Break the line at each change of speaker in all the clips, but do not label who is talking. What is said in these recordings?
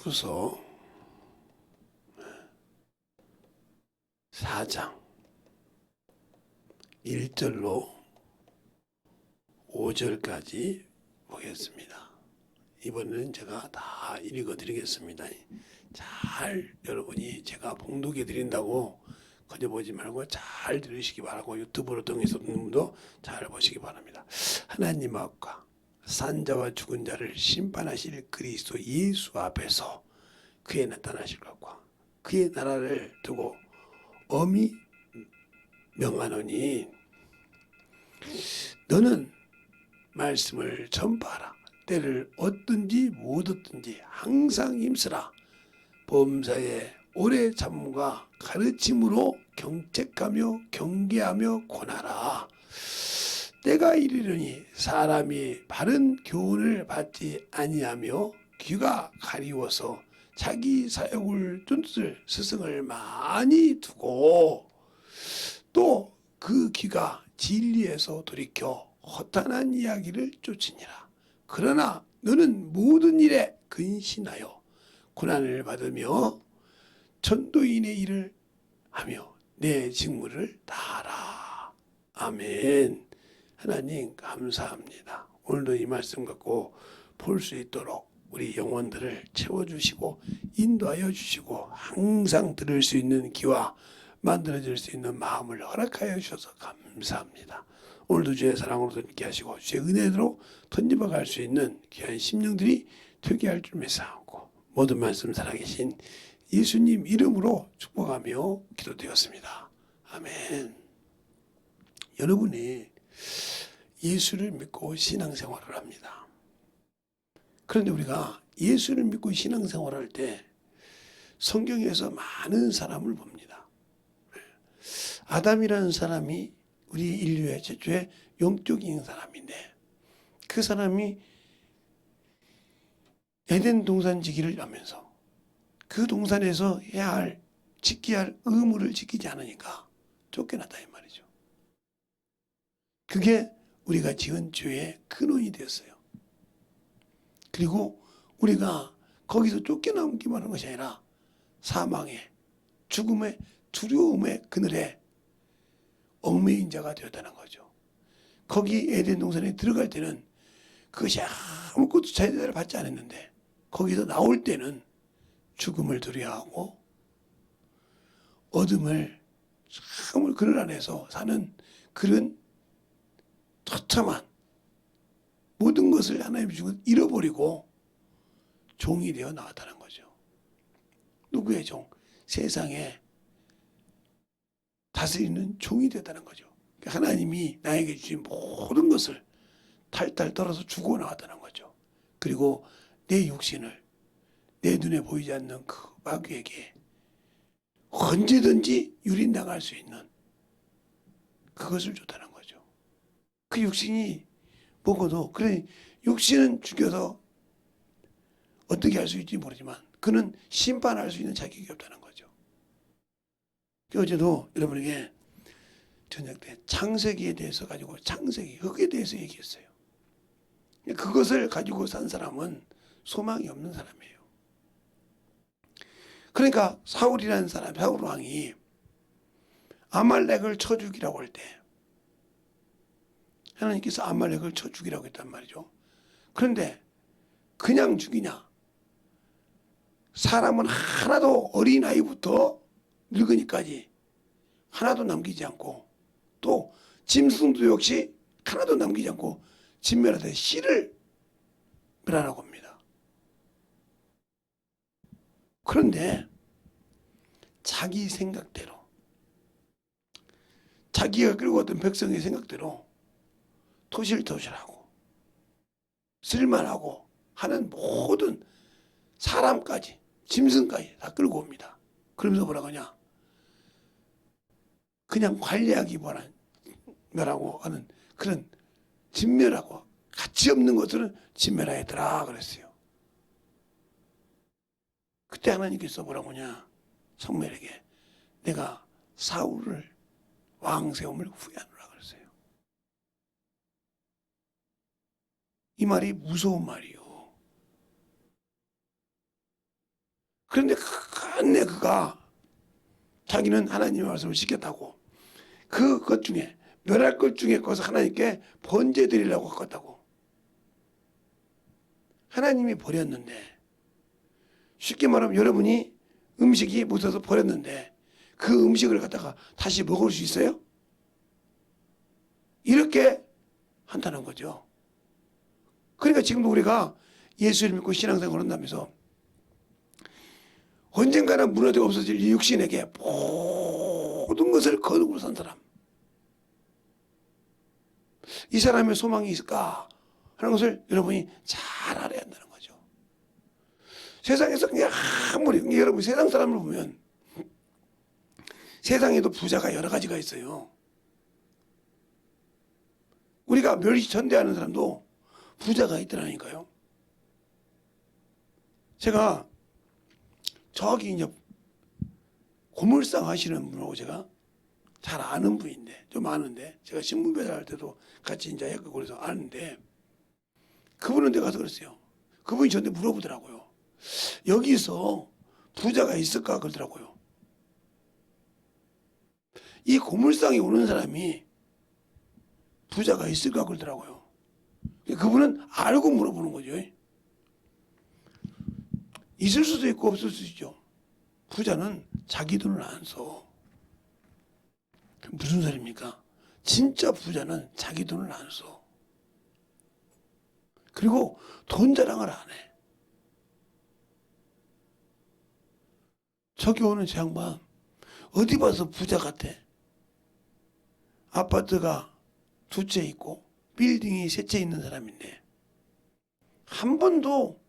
후서 4장 1절로 5절까지 보겠습니다. 이번에는 제가 다 읽어드리겠습니다. 잘 여러분이 제가 봉독해 드린다고 그저 보지 말고 잘 들으시기 바라고 유튜브로 통해서 듣는 분도 잘 보시기 바랍니다. 하나님 앞과 산자와 죽은 자를 심판하실 그리스도 예수 앞에서 그의 나타나실 것과 그의 나라를 두고 엄히 명하노니 너는 말씀을 전파하라. 때를 얻든지 못 얻든지 항상 힘쓰라. 범사에 오래 참음과 가르침으로 경책하며 경계하며 권하라. 때가 이르려니 사람이 바른 교훈을 받지 아니하며 귀가 가리워서 자기 사욕을 쫓을 스승을 많이 두고 또 그 귀가 진리에서 돌이켜 허탄한 이야기를 쫓으니라. 그러나 너는 모든 일에 근신하여 고난을 받으며 전도인의 일을 하며 내 직무를 다하라. 아멘. 하나님 감사합니다. 오늘도 이 말씀 갖고 볼 수 있도록 우리 영혼들을 채워주시고 인도하여 주시고 항상 들을 수 있는 귀와 만들어질 수 있는 마음을 허락하여 주셔서 감사합니다. 오늘도 주의 사랑으로 함께 하시고 주의 은혜로 던져봐 갈 수 있는 귀한 심령들이 되게 할 줄 믿사옵고 모든 말씀 살아계신 예수님 이름으로 축복하며 기도드렸습니다. 아멘. 여러분이 예수를 믿고 신앙생활을 합니다. 그런데 우리가 예수를 믿고 신앙생활을 할 때 성경에서 많은 사람을 봅니다. 아담이라는 사람이 우리 인류의 최초의 영적인 사람인데 그 사람이 에덴 동산 지기를 하면서 그 동산에서 해야 할 지켜야 할 의무를 지키지 않으니까 쫓겨났다 이 말이죠. 그게 우리가 지은 죄의 근원이 되었어요. 그리고 우리가 거기서 쫓겨나기만 한 것이 아니라 사망의 죽음의 두려움의 그늘에 얽매인 자가 되었다는 거죠. 거기 에덴 동산에 들어갈 때는 그것이 아무것도 제대로 받지 않았는데 거기서 나올 때는 죽음을 두려워하고 어둠을 참을 그늘 안에서 사는 그런 처참한 모든 것을 하나님 주신 잃어버리고 종이 되어 나왔다는 거죠. 누구의 종? 세상에 다스리는 종이 되었다는 거죠. 하나님이 나에게 주신 모든 것을 탈탈 털어서 주고 나왔다는 거죠. 그리고 내 육신을 내 눈에 보이지 않는 그 마귀에게 언제든지 유린당할 수 있는 그것을 줬다는 거죠. 그 육신이 먹어도 그래 육신은 죽여서 어떻게 할 수 있을지 모르지만 그는 심판할 수 있는 자격이 없다는 거죠. 어제도 여러분에게 저녁 때 창세기에 대해서 가지고 창세기 흙에 대해서 얘기했어요. 그것을 가지고 산 사람은 소망이 없는 사람이에요. 그러니까 사울이라는 사람, 사울 왕이 아말렉을 쳐 죽이라고 할 때 하나님께서 아말렉을 쳐 죽이라고 했단 말이죠. 그런데 그냥 죽이냐? 사람은 하나도 어린아이부터 늙은이까지 하나도 남기지 않고 또 짐승도 역시 하나도 남기지 않고 진멸하되 씨를 멸하라고 합니다. 그런데 자기 생각대로 자기가 끌고 왔던 백성의 생각대로 토실토실하고 쓸만하고 하는 모든 사람까지 짐승까지 다 끌고 옵니다. 그러면서 뭐라고 하냐? 그냥 관리하기보다라고 하는 그런 진멸하고 가치 없는 것들은 진멸하였더라 그랬어요. 그때 하나님께서 뭐라고 하냐? 사무엘에게 내가 사울을 왕 세움을 후회하노라 그랬어요. 이 말이 무서운 말이요. 그런데 끝내 그가 자기는 하나님의 말씀을 지켰다고 그것 중에 멸할 것 중에 그것을 하나님께 번제 드리려고 했다고. 하나님이 버렸는데, 쉽게 말하면 여러분이 음식이 묻어서 버렸는데 그 음식을 갖다가 다시 먹을 수 있어요? 이렇게 한다는 거죠. 그러니까 지금도 우리가 예수를 믿고 신앙생활을 한다면서 언젠가는 무너져 없어질 이 육신에게 모든 것을 거두고 산 사람, 이 사람의 소망이 있을까 하는 것을 여러분이 잘 알아야 한다는 거죠. 세상에서 그냥 아무리 여러분 세상 사람을 보면 세상에도 부자가 여러 가지가 있어요. 우리가 멸시천대하는 사람도 부자가 있더라니까요. 제가 저기 이제 고물상 하시는 분하고 제가 잘 아는 분인데, 좀 아는데, 제가 신문 배달할 때도 같이 이제 했고 그래서 아는데, 그분은 내가 가서 그랬어요. 그분이 저한테 물어보더라고요. 여기서 부자가 있을까 그러더라고요. 이 고물상에 오는 사람이 부자가 있을까 그러더라고요. 그분은 알고 물어보는 거죠. 있을 수도 있고 없을 수도 있죠. 부자는 자기 돈을 안 써. 무슨 소리입니까? 진짜 부자는 자기 돈을 안 써. 그리고 돈 자랑을 안 해. 저기 오는 제 양반 어디 봐서 부자 같아? 아파트가 2채 있고 빌딩이 3채 있는 사람인데 한 번도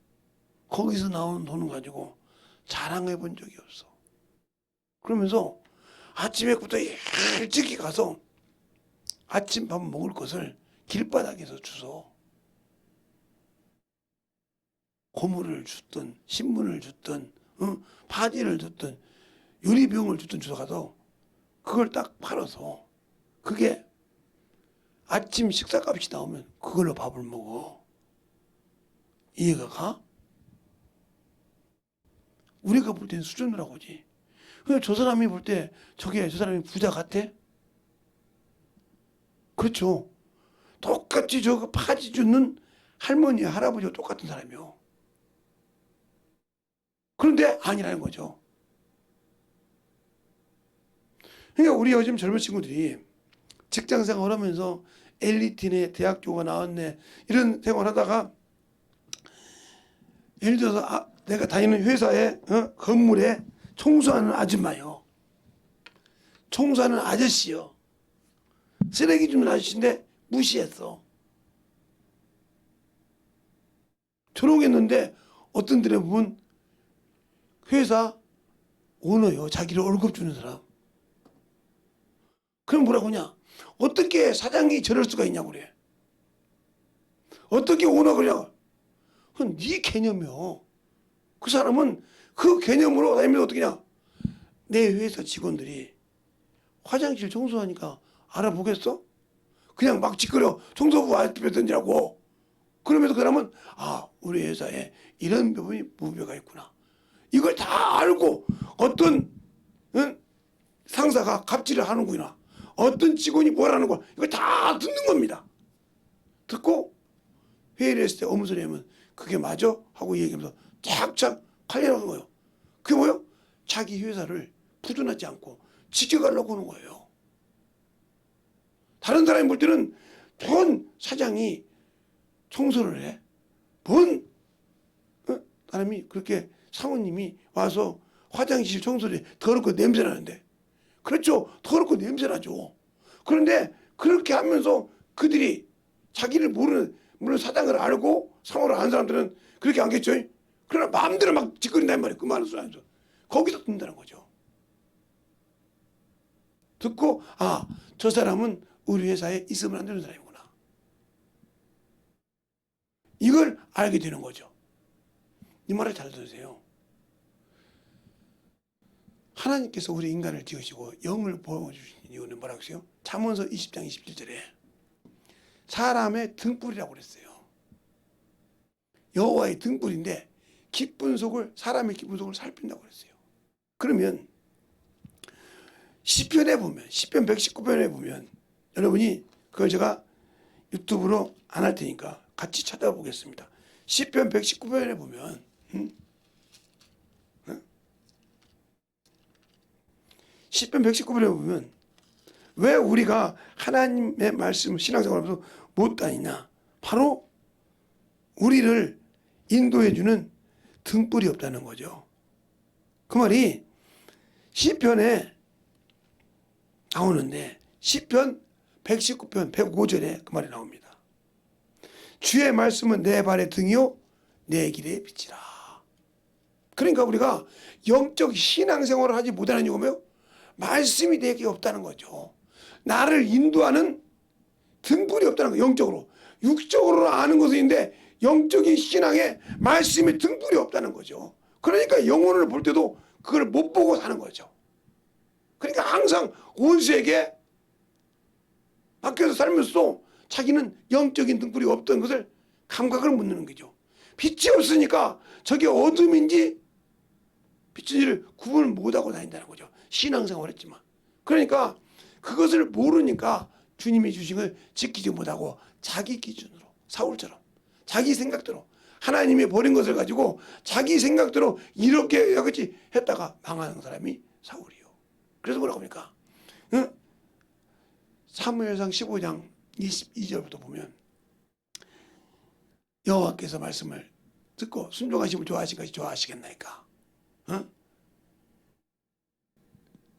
거기서 나오는 돈을 가지고 자랑해 본 적이 없어. 그러면서 아침에부터 일찍이 가서 아침밥 먹을 것을 길바닥에서 주워. 고물을 줬든 신문을 줬든 바지를 줬든 유리병을 줬든 주워가서 그걸 딱 팔아서 그게 아침 식사값이 나오면 그걸로 밥을 먹어. 이해가 가? 우리가 볼 때는 수준으로 하고지. 그냥 저 사람이 볼 때 저 사람이 부자 같아? 그렇죠. 똑같이 저 파지 주는 할머니, 할아버지와 똑같은 사람이요. 그런데 아니라는 거죠. 그러니까 우리 요즘 젊은 친구들이 직장 생활하면서 엘리트네, 대학교가 나왔네 이런 생활하다가 예를 들어서 내가 다니는 회사의 건물에 청소하는 아줌마요. 청소하는 아저씨요. 쓰레기 주는 아저씨인데 무시했어. 조롱했는데 어떤 데는 보면 회사 오너요. 자기를 월급 주는 사람. 그럼 뭐라고 하냐? 어떻게 사장이 저럴 수가 있냐고 그래. 어떻게 오너가 그러냐고. 그건 네 개념이요. 그 사람은 그 개념으로 다니면 어떻게냐? 내 회사 직원들이 화장실 청소하니까 알아보겠어? 그냥 막 찌끄려 청소부 앞에 던지라고. 그러면서 그 사람은 우리 회사에 이런 부분이 무배가 있구나. 이걸 다 알고 어떤 상사가 갑질을 하는구나. 어떤 직원이 뭐라는 거 이걸 다 듣는 겁니다. 듣고 회의를 했을 때 어무 소리 하면 그게 맞아? 하고 얘기하면서 착착 관리하는 거예요. 그게 뭐예요? 자기 회사를 부도나지 않고 지켜가려고 하는 거예요. 다른 사람이 볼 때는 본 사장이 청소를 해? 본 사람이 그렇게 사모님이 와서 화장실 청소를 해. 더럽고 냄새나는데. 그렇죠. 더럽고 냄새나죠. 그런데 그렇게 하면서 그들이 자기를 물론 사장을 알고 상호를 아는 사람들은 그렇게 안겠죠. 그러나 마음대로 막 짓거린단 말이에요. 그 많은 소리 하면서. 거기서 듣는다는 거죠. 듣고 저 사람은 우리 회사에 있으면 안 되는 사람이구나. 이걸 알게 되는 거죠. 이 말을 잘 들으세요. 하나님께서 우리 인간을 지으시고 영을 보여주신 이유는 뭐라고 했어요? 잠언서 20장 27절에 사람의 등불이라고 그랬어요. 여호와의 등불인데 기쁜 속을 사람의 기쁜 속을 살핀다고 그랬어요. 그러면 시편에 보면 시편 119편에 보면 여러분이 그걸 제가 유튜브로 안 할 테니까 같이 찾아보겠습니다. 시편 119편에 보면 시편 119편에 보면 왜 우리가 하나님의 말씀을 신앙생활하면서 못 다니냐? 바로 우리를 인도해 주는 등불이 없다는 거죠. 그 말이 시편에 나오는데 시편 119편 105절에 그 말이 나옵니다. 주의 말씀은 내 발의 등이요 내 길의 빛이라. 그러니까 우리가 영적 신앙생활을 하지 못하는 이유가 뭐예요? 말씀이 내게 없다는 거죠. 나를 인도하는 등불이 없다는 거예요. 영적으로. 육적으로 아는 것은 있는데 영적인 신앙에 말씀의 등불이 없다는 거죠. 그러니까 영혼을 볼 때도 그걸 못 보고 사는 거죠. 그러니까 항상 온 세계에 밖에서 살면서도 자기는 영적인 등불이 없던 것을 감각을 못 내는 거죠. 빛이 없으니까 저게 어둠인지 빛인지를 구분을 못하고 다닌다는 거죠. 신앙생활을 했지만. 그러니까 그것을 모르니까 주님이 주신 걸 지키지 못하고 자기 기준으로 사울처럼 자기 생각대로 하나님이 버린 것을 가지고 자기 생각대로 이렇게 여기지 했다가 망하는 사람이 사울이요. 그래서 뭐라고 합니까? 사무엘상 15장 22절부터 보면 여호와께서 말씀을 듣고 순종하시면 좋아하신 것이 좋아하시겠나이까?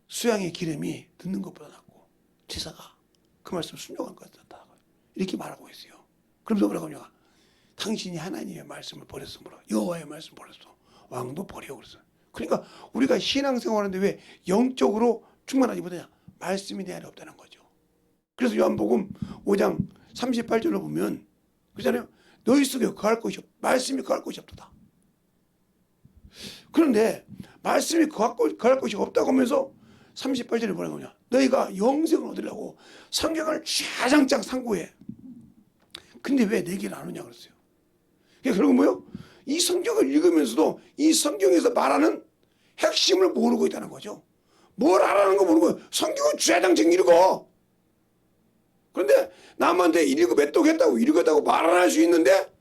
수양의 기름이 듣는 것보다 낫고 제사가 그 말씀 순종한 것 같다. 이렇게 말하고 있어요. 그러면서 뭐라고 하냐? 당신이 하나님의 말씀을 버렸으므로 여호와의 말씀을 버렸어. 왕도 버려 그랬어. 그러니까 우리가 신앙생활하는데 왜 영적으로 충만하지 못하냐? 말씀이 내 안에 없다는 거죠. 그래서 요한복음 5장 38절로 보면 그렇잖아요. 너희 속에 거할 것이 말씀이 거할 것이 없다. 그런데 말씀이 거할 것이 없다고 하면서 38절에 뭐라고 하냐? 너희가 영생을 얻으려고 성경을 쫙장쫙 상고해. 근데 왜 내 길 안 오냐 그랬어요. 그러니까 뭐요? 이 성경을 읽으면서도 이 성경에서 말하는 핵심을 모르고 있다는 거죠. 뭘 하라는 거 모르고 성경은 쫙장쫙 읽어. 그런데 남한테 읽었다고 읽었다고 말 안 할 수 있는데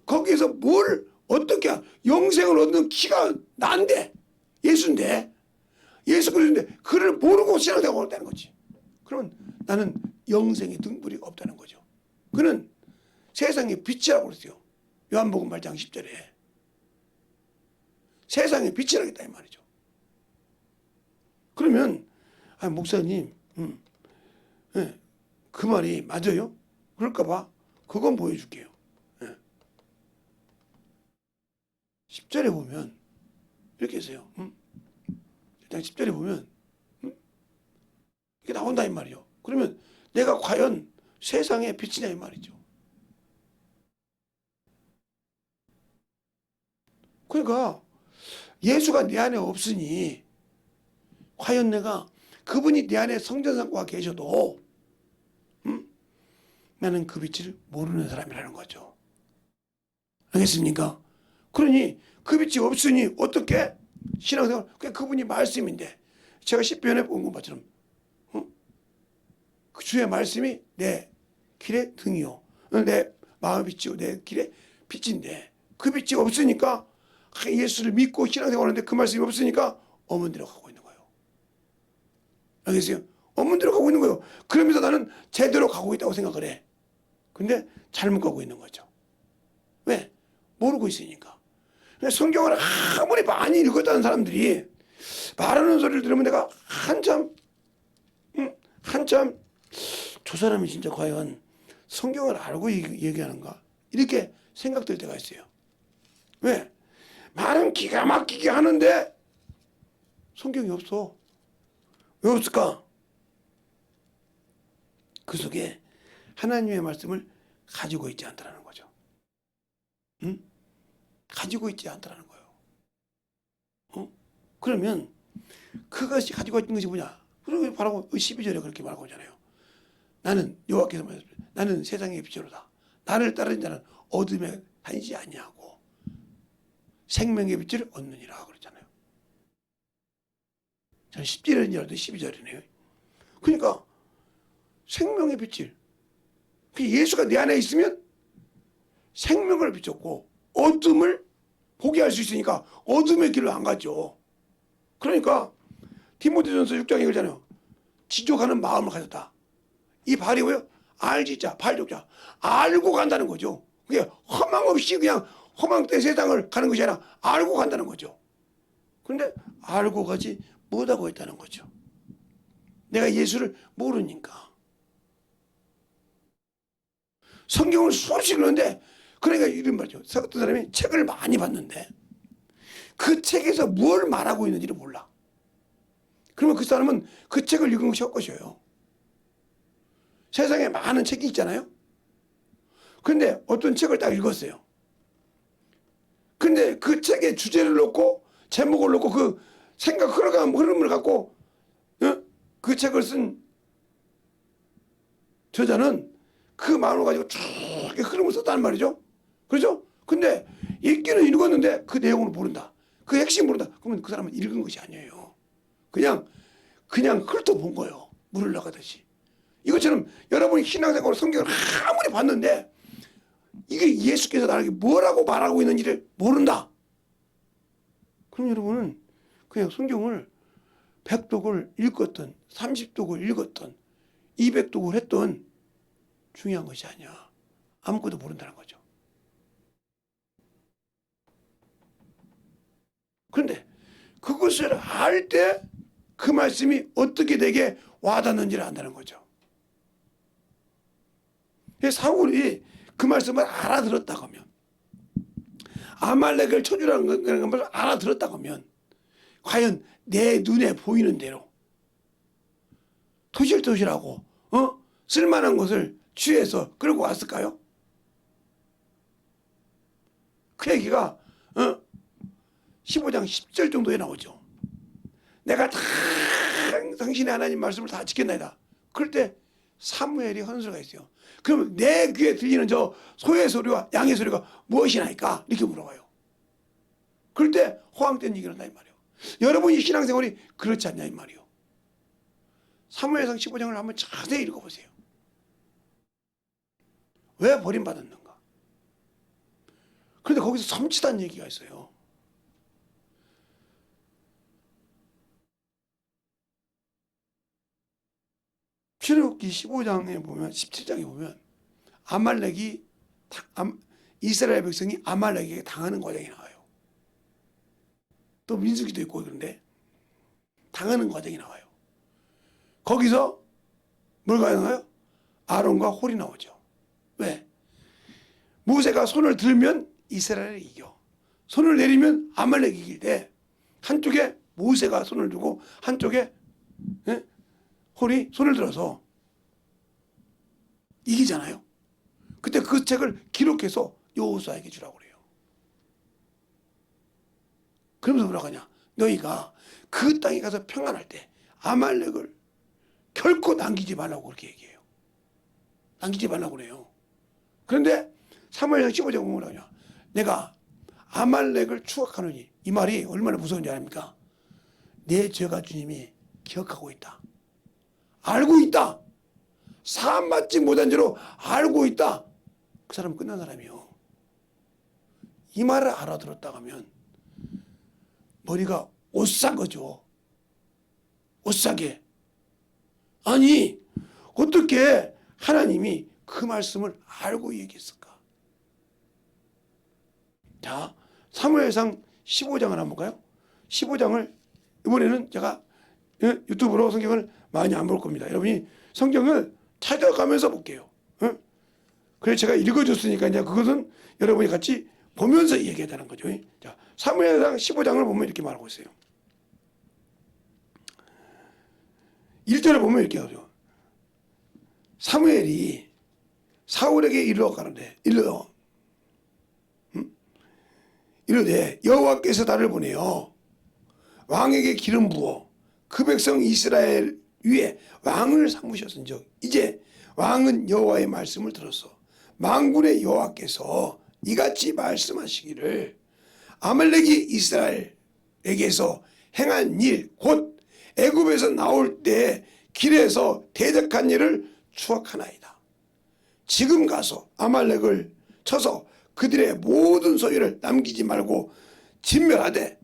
거기에서 뭘 어떻게 영생을 얻는 키가 난데 예수인데 예수 그리스도인데 그를 모르고 신앙생활을 했다는 거지. 그러면 나는 영생의 등불이 없다는 거죠. 그는 세상의 빛이라고 그랬어요. 요한복음 8장 10절에 세상의 빛이라겠다 이 말이죠. 그러면 목사님 그 말이 맞아요? 그럴까 봐 그건 보여줄게요. 10절에 보면 이렇게 했어요. 10절에 보면 이게 나온다 이 말이요. 그러면 내가 과연 세상의 빛이냐 이 말이죠. 그러니까 예수가 내 안에 없으니 과연 내가 그분이 내 안에 성전상과 계셔도 나는 그 빛을 모르는 사람이라는 거죠. 알겠습니까? 그러니 그 빛이 없으니 어떻게 신앙생활 그분이 말씀인데 제가 시편에 본 것처럼 그 주의 말씀이 내 길의 등이요 내 마음의 빛이요 내 길의 빛인데 그 빛이 없으니까 예수를 믿고 신앙생활하는데 그 말씀이 없으니까 어문대로 가고 있는 거예요. 알겠어요? 어문대로 가고 있는 거예요. 그러면서 나는 제대로 가고 있다고 생각을 해. 근데 잘못 가고 있는 거죠. 왜? 모르고 있으니까. 성경을 아무리 많이 읽었다는 사람들이 말하는 소리를 들으면 내가 한참 저 사람이 진짜 과연 성경을 알고 얘기하는가 이렇게 생각될 때가 있어요. 왜? 말은 기가 막히게 하는데 성경이 없어. 왜 없을까? 그 속에 하나님의 말씀을 가지고 있지 않다라는 거죠. 가지고 있지 않다라는 거예요. 그러면 그것이 가지고 있는 것이 뭐냐? 그러면 바로 12절에 그렇게 말하고 있잖아요. 나는 여호와께서 말했습니다. 나는 세상의 빛으로다. 나를 따르는 자는 어둠에 다니지 아니하고 생명의 빛을 얻느니라 그러잖아요. 전 10절인 줄 알았더니 12절이네요. 그러니까 생명의 빛을, 예수가 내 안에 있으면 생명을 비췄고 어둠을 보게 할 수 있으니까 어둠의 길을 안 가죠. 그러니까 디모데전서 6장에 그러잖아요. 지족하는 마음을 가졌다. 이 발이 뭐예요? 알지자, 발족자. 알고 간다는 거죠. 그게 허망 없이 그냥 허망된 세상을 가는 것이 아니라 알고 간다는 거죠. 그런데 알고 가지 못하고 있다는 거죠. 내가 예수를 모르니까. 성경을 수없이 읽는데, 그러니까 이런 말이죠. 어떤 사람이 책을 많이 봤는데 그 책에서 뭘 말하고 있는지를 몰라. 그러면 그 사람은 그 책을 읽은 것이 헛것이에요. 세상에 많은 책이 있잖아요. 그런데 어떤 책을 딱 읽었어요. 근데 그 책의 주제를 놓고 제목을 놓고 그 생각 흘러가는 흐름을 갖고 그 책을 쓴 저자는 그 마음을 가지고 쭉 흐름을 썼다는 말이죠. 그렇죠? 근데 읽기는 읽었는데 그 내용을 모른다. 그 핵심 모른다. 그러면 그 사람은 읽은 것이 아니에요. 그냥 훑어본 거예요. 물을 나가듯이. 이것처럼 여러분이 신앙생활로 성경을 아무리 봤는데 이게 예수께서 나에게 뭐라고 말하고 있는지를 모른다. 그럼 여러분은 그냥 성경을 100독을 읽었던 30독을 읽었던 200독을 했던 중요한 것이 아니야. 아무것도 모른다는 거죠. 그런데 그것을 알 때 그 말씀이 어떻게 내게 와닿는지를 안다는 거죠. 사울이 그 말씀을 알아들었다고 하면, 아말렉을 쳐주라는 것을 알아들었다고 하면 과연 내 눈에 보이는 대로 토실토실하고 쓸만한 것을 취해서 끌고 왔을까요? 그 얘기가 15장 10절 정도에 나오죠. 내가 다 당신의 하나님 말씀을 다 지켰나이다. 그럴 때 사무엘이 하는 소리가 있어요. 그러면 내 귀에 들리는 저 소의 소리와 양의 소리가 무엇이나이까? 이렇게 물어봐요. 그럴 때 허황된 얘기를 한다 이 말이에요. 여러분이 신앙생활이 그렇지 않냐 이 말이에요. 사무엘상 15장을 한번 자세히 읽어보세요. 왜 버림받았는가? 그런데 거기서 섬찟한 얘기가 있어요. 출애굽기 15장에 보면 17장에 보면 아말렉이 이스라엘 백성이 아말렉에게 당하는 과정이 나와요. 또 민수기도 있고 그런데 당하는 과정이 나와요. 거기서 뭘 나와요? 아론과 홀이 나오죠. 왜? 모세가 손을 들면 이스라엘이 이겨. 손을 내리면 아말렉이 이길 때 한쪽에 모세가 손을 두고 한쪽에 홀이 손을 들어서 이기잖아요. 그때 그 책을 기록해서 여호수아에게 주라고 그래요. 그러면서 뭐라고 하냐? 너희가 그 땅에 가서 평안할 때 아말렉을 결코 남기지 말라고 그렇게 얘기해요. 남기지 말라고 그래요. 그런데 사무엘상 15장에 보면 뭐라고 하냐? 내가 아말렉을 추억하노니, 이 말이 얼마나 무서운지 아닙니까? 내 죄가 주님이 기억하고 있다. 알고 있다. 사함 받지 못한 죄로 알고 있다. 그 사람은 끝난 사람이요. 이 말을 알아들었다고 하면 머리가 오싹 거죠. 오싹해. 아니 어떻게 하나님이 그 말씀을 알고 얘기했을까? 자, 사무엘상 15장을 한번 볼까요? 15장을 이번에는 제가 유튜브로 성경을 많이 안 볼 겁니다. 여러분이 성경을 찾아가면서 볼게요. 그래서 제가 읽어줬으니까 이제 그것은 여러분이 같이 보면서 얘기해야 되는 거죠. 자, 사무엘상 15장을 보면 이렇게 말하고 있어요. 1절을 보면 이렇게 하죠. 사무엘이 사울에게 이르되 여호와께서 나를 보내어 왕에게 기름 부어 그 백성 이스라엘 위에 왕을 삼으셨은즉 이제 왕은 여호와의 말씀을 들었어. 만군의 여호와께서 이같이 말씀하시기를 아말렉이 이스라엘에게서 행한 일 곧 애굽에서 나올 때 길에서 대적한 일을 추억하나이다. 지금 가서 아말렉을 쳐서 그들의 모든 소유를 남기지 말고 진멸하되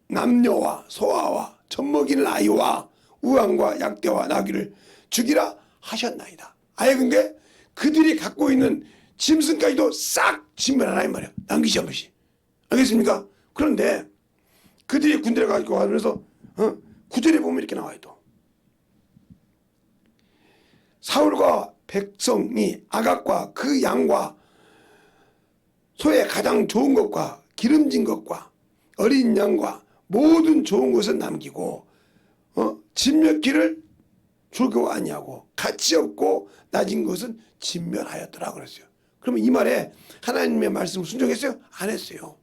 남녀와 소아와 젖먹이는 아이와 우왕과 약대와 나귀를 죽이라 하셨나이다. 아예 근데 그들이 갖고 있는 짐승까지도 싹 진멸하라 이 말이에요. 남기지 않듯이. 알겠습니까? 그런데 그들이 군대를 가지고 가면서 9절에 보면 이렇게 나와요. 또 사울과 백성이 아각과 그 양과 소의 가장 좋은 것과 기름진 것과 어린 양과 모든 좋은 것을 남기고 진멸기를 줄고 아니하고 가치 없고 낮은 것은 진멸하였더라 그랬어요. 그러면 이 말에 하나님의 말씀을 순종했어요? 안 했어요.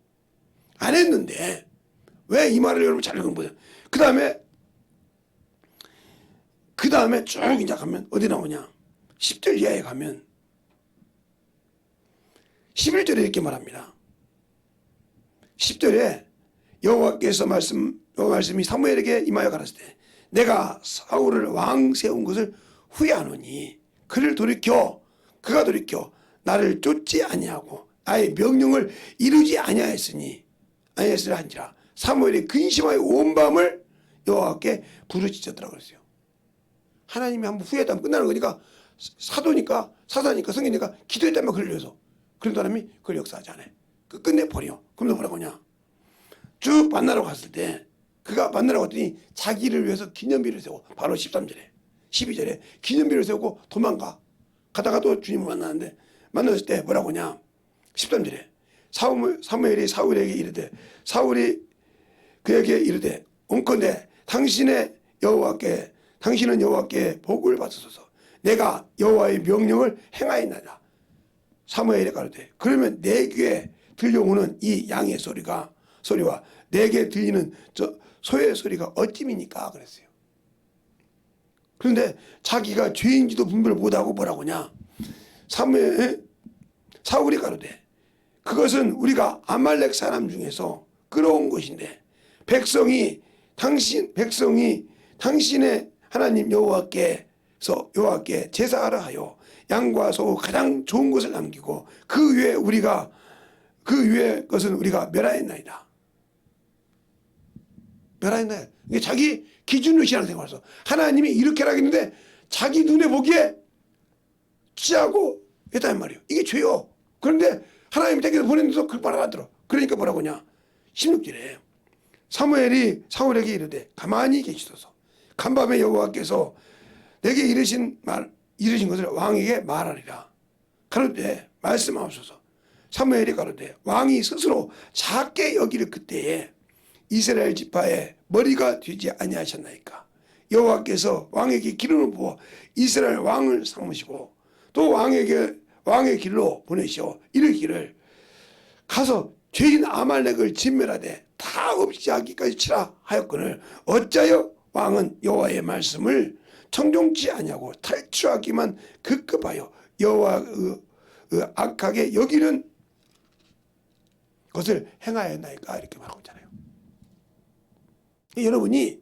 안 했는데 왜 이 말을 여러분 잘 읽으면 보세요. 그 다음에 쭉 이제 가면 어디 나오냐? 10절 이하에 가면 11절에 이렇게 말합니다. 10절에 여호와께서 말씀이 사무엘에게 임하여 가라사대 내가 사울을 왕 세운 것을 후회하노니 그가 돌이켜 나를 쫓지 아니하고 나의 명령을 이루지 아니하였으라 한지라. 사무엘이 근심하여 온 밤을 여호와께 부르짖었더라 그랬어요. 하나님이 한번 후회했다면 끝나는 거니까 사사니까 성이니까 기도했다면 그걸 위해서 그런 사람이 그걸 역사하지 않아요. 끝내버려. 그럼 뭐라고 하냐? 쭉 만나러 갔을 때 그가 만나러 갔더니 자기를 위해서 기념비를 세우고 바로 13절에 12절에 기념비를 세우고 도망가. 가다가 또 주님을 만나는데 만났을 때 뭐라고 하냐? 13절에 사무엘이 사울에게 이르되 사울이 그에게 이르되 온컨대 당신은 여호와께 복을 받으소서. 내가 여호와의 명령을 행하였나이다. 사무엘이 가로되 그러면 내 귀에 들려오는 이 양의 소리와 내게 들리는 저 소의 소리가 어찌입니까? 그랬어요. 그런데 자기가 죄인지도 분별을 못하고 뭐라고 하냐? 사울이 가로되 그것은 우리가 아말렉 사람 중에서 끌어온 것인데 백성이 당신의 하나님 여호와께 제사하라 하여 양과 소 가장 좋은 것을 남기고 그 위에 것은 우리가 멸하였나이다. 이게 자기 기준으로 신앙생활해서 하나님이 이렇게 하라겠는데 자기 눈에 보기에 취하고 했단 말이에요. 이게 죄요. 그런데 하나님이 땡겨서 보냈는데도 그걸 말 안 들어. 그러니까 뭐라고 하냐? 16절에 사무엘이 사울에게 이르되 가만히 계시소서. 간밤에 여호와께서 내게 이르신 것을 왕에게 말하리라. 가로되 말씀하옵소서. 사무엘이 가로되 왕이 스스로 작게 여기를 그때에 이스라엘 지파에 머리가 되지 아니하셨나이까. 여호와께서 왕에게 기름을 부어 이스라엘 왕을 삼으시고 또 왕의 길로 보내시어 이르기를 가서 죄인 아말렉을 진멸하되 다 없이 하기까지 치라 하였거늘 어찌하여 왕은 여호와의 말씀을 청종치 아니하고 탈취하기만 급급하여 여호와의 악하게 여기는 것을 행하였나이까. 이렇게 말하고 있잖아요. 여러분이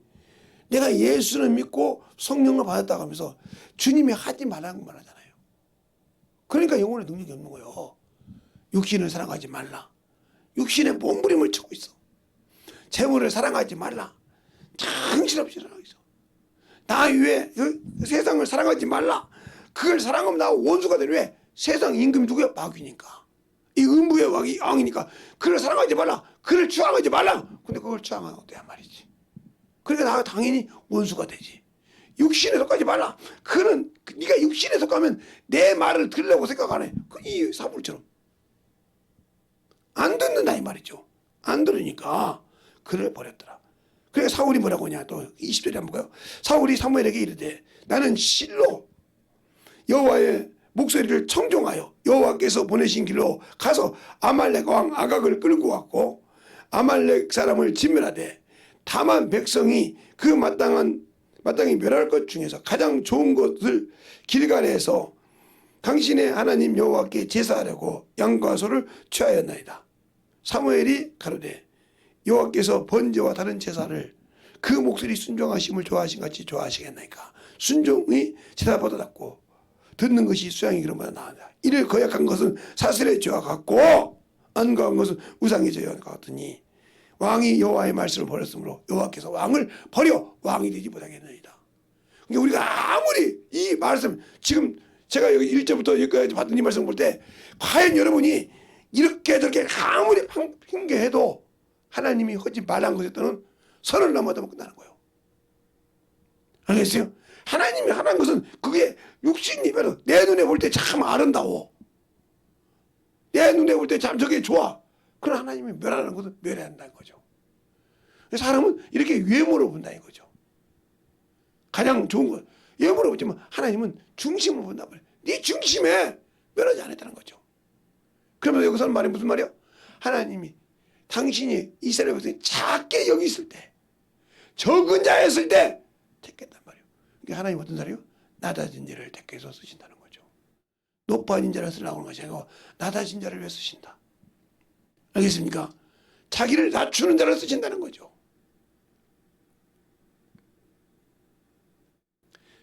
내가 예수를 믿고 성령을 받았다고 하면서 주님이 하지 말라는 말 하잖아요. 그러니까 영혼의 능력이 없는 거예요. 육신을 사랑하지 말라. 육신의 몸부림을 치고 있어. 재물을 사랑하지 말라. 정신없이 사랑하고 있어. 나 위에 세상을 사랑하지 말라. 그걸 사랑하면 나 원수가 되는 왜? 세상 임금이 누구야? 마귀니까. 이 음부의 왕이니까 그를 사랑하지 말라. 그를 추앙하지 말라. 근데 그걸 추앙하면 어때야 말이지. 그러니까 나 당연히 원수가 되지. 육신에 속하지 말라. 네가 육신에 속하면 내 말을 들으려고 생각 안 해. 이 사물처럼. 안 듣는다 이 말이죠. 안 들으니까 그를 버렸더라. 그러니까 사울이 뭐라고 하냐. 또 20절에 한번 볼까요? 사울이 사무엘에게 이르되 나는 실로 여호와의 목소리를 청종하여 여호와께서 보내신 길로 가서 아말렉 왕 아각을 끌고 왔고 아말렉 사람을 진멸하되 다만 백성이 그 마땅히 멸할 것 중에서 가장 좋은 것을 길갈에서 당신의 하나님 여호와께 제사하려고 양과 소를 취하였나이다. 사무엘이 가로되 여호와께서 번제와 다른 제사를 그 목소리 순종하심을 좋아하신 같이 좋아하시겠나이까. 순종이 제사보다 낫고 듣는 것이 수양의 기름보다 나으다. 이를 거역한 것은 사슬의 죄와 같고 안거한 것은 우상의 죄와 같으니 왕이 여호와의 말씀을 버렸으므로 여호와께서 왕을 버려 왕이 되지 못하겠나이다. 그러니까 우리가 아무리 이 말씀 지금 제가 여기 1절부터 여기까지 받은 이 말씀 볼 때 과연 여러분이 이렇게 저렇게 아무리 핑계해도 하나님이 하지 말란 것에 따른 선을 넘어가면 끝나는 거예요. 알겠어요? 하나님이 하는 것은 그게 육신이면 내 눈에 볼 때 참 아름다워. 내 눈에 볼 때 참 저게 좋아. 그럼 하나님이 멸하는 것은 멸해야 한다는 거죠. 사람은 이렇게 외모로 본다는 거죠. 가장 좋은 것. 외모로 보지만 하나님은 중심으로 본단 말이에요. 네 중심에 멸하지 않았다는 거죠. 그러면서 여기서는 말이 무슨 말이야? 하나님이 당신이 이스라엘 백성이 작게 여기 있을 때, 적은 자였을 때 택했단 말이에요. 그러니까 하나님 어떤 사람이요? 낮아진 자를 택해서 쓰신다는 거죠. 높아진 자를 쓰려고 하는 것이 아니고 낮아진 자를 왜 쓰신다? 알겠습니까? 자기를 낮추는 자를 쓰신다는 거죠.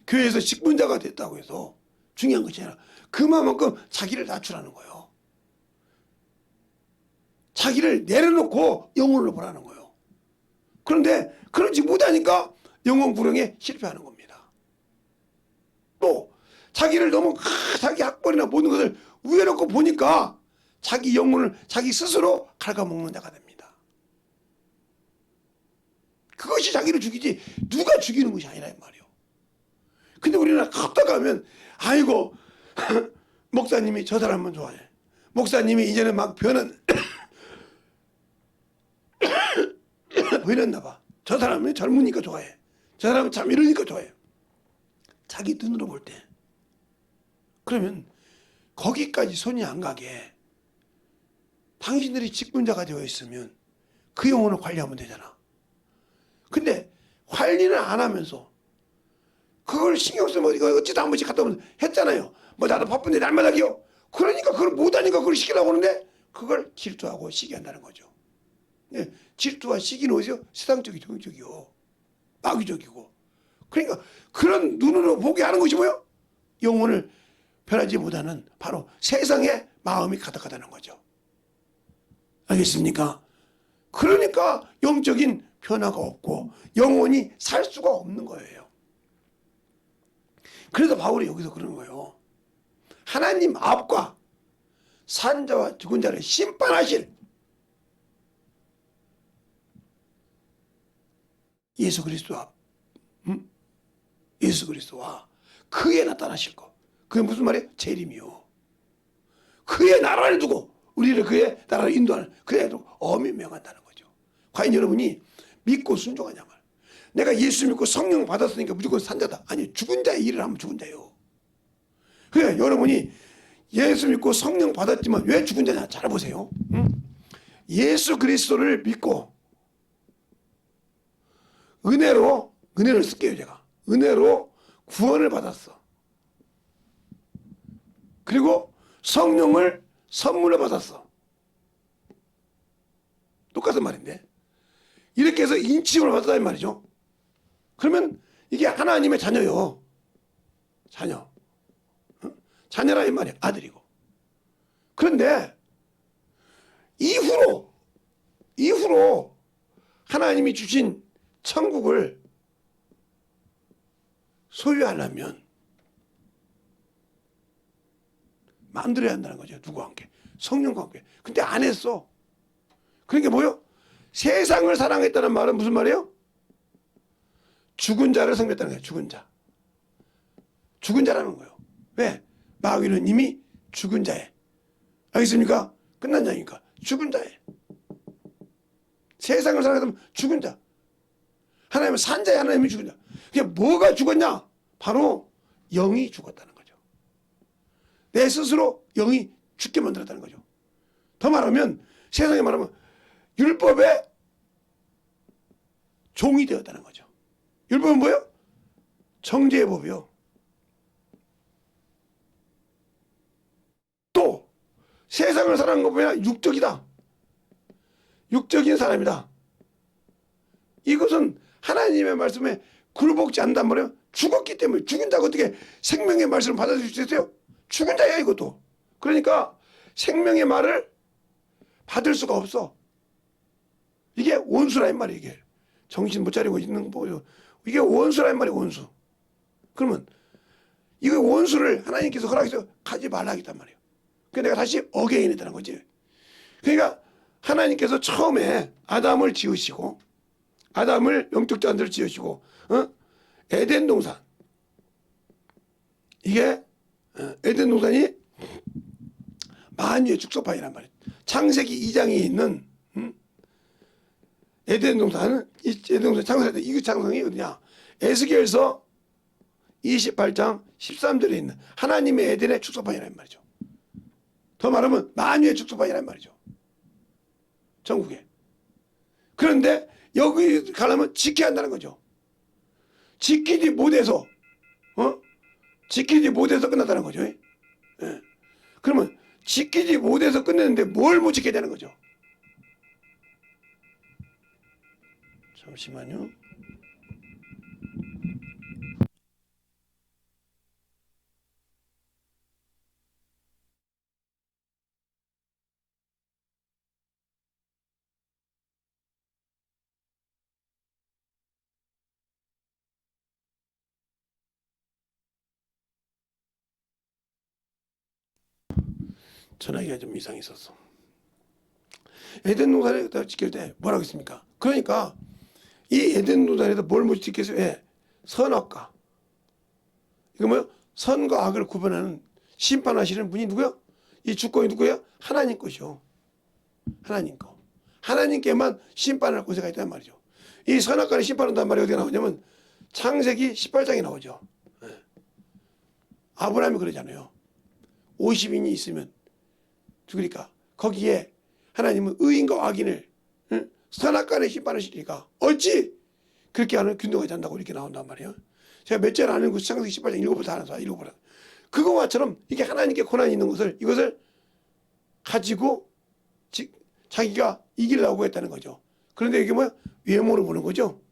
교회에서 직분자가 됐다고 해서 중요한 것이 아니라 그만큼 자기를 낮추라는 거예요. 자기를 내려놓고 영혼을 보라는 거예요. 그런데 그러지 못하니까 영혼 구령에 실패하는 겁니다. 또 자기를 너무 자기 학벌이나 모든 것을 위에 놓고 보니까 자기 영혼을 자기 스스로 갉아먹는 자가 됩니다. 그것이 자기를 죽이지 누가 죽이는 것이 아니라 말이에요. 근데 우리는 갔다 가면 아이고 목사님이 저 사람은 좋아해. 목사님이 이제는 막 변했나 봐. 저 사람은 젊으니까 좋아해. 저 사람은 참 이러니까 좋아해. 자기 눈으로 볼 때. 그러면 거기까지 손이 안 가게 당신들이 직분자가 되어 있으면 그 영혼을 관리하면 되잖아. 근데 관리는 안 하면서 그걸 신경 쓰면 이거 어찌도 한 번씩 갔다 오면 했잖아요. 뭐 나도 바쁜데 날마다 기요. 그러니까 그걸 못하니까 그걸 시키려고 하는데 그걸 질투하고 시기한다는 거죠. 예, 질투와 시기는 어디서 세상적이고 정적이요. 마귀적이고. 그러니까 그런 눈으로 보게 하는 것이 뭐요? 영혼을 변하지 못하는 바로 세상의 마음이 가득하다는 거죠. 알겠습니까? 그러니까 영적인 변화가 없고 영혼이 살 수가 없는 거예요. 그래서 바울이 여기서 그러는 거예요. 하나님 앞과 산자와 죽은 자를 심판하실 예수 그리스도 앞, 예수 그리스도와 그에 나타나실 것. 그게 무슨 말이에요? 재림이요. 그의 나라를 두고 우리를 그의 나라를 인도하는 그의 엄히 명한다는 거죠. 과연 여러분이 믿고 순종하냐 말. 내가 예수 믿고 성령 받았으니까 무조건 산자다. 아니, 죽은 자의 일을 하면 죽은 자요. 그래, 여러분이 예수 믿고 성령 받았지만 왜 죽은 자냐? 잘 보세요. 예수 그리스도를 믿고 은혜를 쓸게요, 제가. 은혜로 구원을 받았어. 그리고 성령을 선물을 받았어. 똑같은 말인데. 이렇게 해서 인침을 받았다는 말이죠. 그러면 이게 하나님의 자녀요. 자녀. 자녀라 이 말이야. 아들이고. 그런데 이후로 하나님이 주신 천국을 소유하려면 만들어야 한다는 거죠. 누구와 함께? 성령과 함께. 근데 안 했어. 그러니까 뭐요? 세상을 사랑했다는 말은 무슨 말이에요? 죽은 자를 섬겼다는 거예요. 죽은 자. 죽은 자라는 거예요. 왜? 마귀는 이미 죽은 자에. 알겠습니까? 끝난 자니까. 죽은 자에. 세상을 사랑했다면 죽은 자. 하나님은 산 자에 하나님이 죽은 자. 그게 뭐가 죽었냐? 바로 영이 죽었다는 거죠. 내 스스로 영이 죽게 만들었다는 거죠. 더 말하면 세상에 말하면 율법의 종이 되었다는 거죠. 율법은 뭐예요? 정죄의 법이요. 또 세상을 사랑하는 거 보면 육적이다. 육적인 사람이다. 이것은 하나님의 말씀에 굴복지 않는단 말이에요. 죽었기 때문에. 죽은 자가 어떻게 생명의 말씀을 받아들일 수 있어요? 죽은 자야 이것도. 그러니까 생명의 말을 받을 수가 없어. 이게 원수라는 말이에요. 이게 정신 못 차리고 있는 거예요. 이게 원수라는 말이에요. 원수. 그러면 이거 원수를 하나님께서 허락해서 가지 말라 하겠단 말이에요. 그러니까 내가 다시 어게인이라는 거지. 그러니까 하나님께서 처음에 아담을 지으시고 아담을 영적 자들을 지으시고 에덴 동산, 이게 에덴 동산이 만유의 축소판이란 말이에요. 창세기 2장에 있는 에덴 동산은 에덴 동산 창세할 때 이 창성이 어디냐? 에스겔서 28장 13절에 있는 하나님의 에덴의 축소판이란 말이죠. 더 말하면 만유의 축소판이란 말이죠. 전국에. 그런데 여기 가려면 지켜야 한다는 거죠. 지키지 못해서 지키지 못해서 끝났다는 거죠. 예. 그러면 지키지 못해서 끝냈는데 뭘 못 지켜야 되는 거죠. 잠시만요. 전화기가 좀 이상이 있었어. 에덴 동산에 지킬 때 뭐라고 했습니까? 그러니까 이 에덴 동산에서 뭘 못 지켰어요? 예. 선악과. 이거 뭐요? 선과 악을 구분하는 심판하시는 분이 누구요? 이 주권이 누구예요? 하나님 것이요. 하나님 거. 하나님께만 심판할 권세가 있단 말이죠. 이 선악과를 심판한단 말이 어디가 나오냐면 창세기 18장에 나오죠. 예. 아브라함이 그러잖아요. 50인이 있으면 죽으니까 거기에 하나님은 의인과 악인을 선악간에 심판하시니까 어찌 그렇게 하는 균등하지 않다고 이렇게 나온단 말이에요. 제가 몇 절 아는 그 창세기 18장 읽어보다 하나 읽어보라. 그거와처럼 이게 하나님께 고난이 있는 것을 이것을 가지고 자기가 이기려고 했다는 거죠. 그런데 이게 뭐야? 외모로 보는 거죠.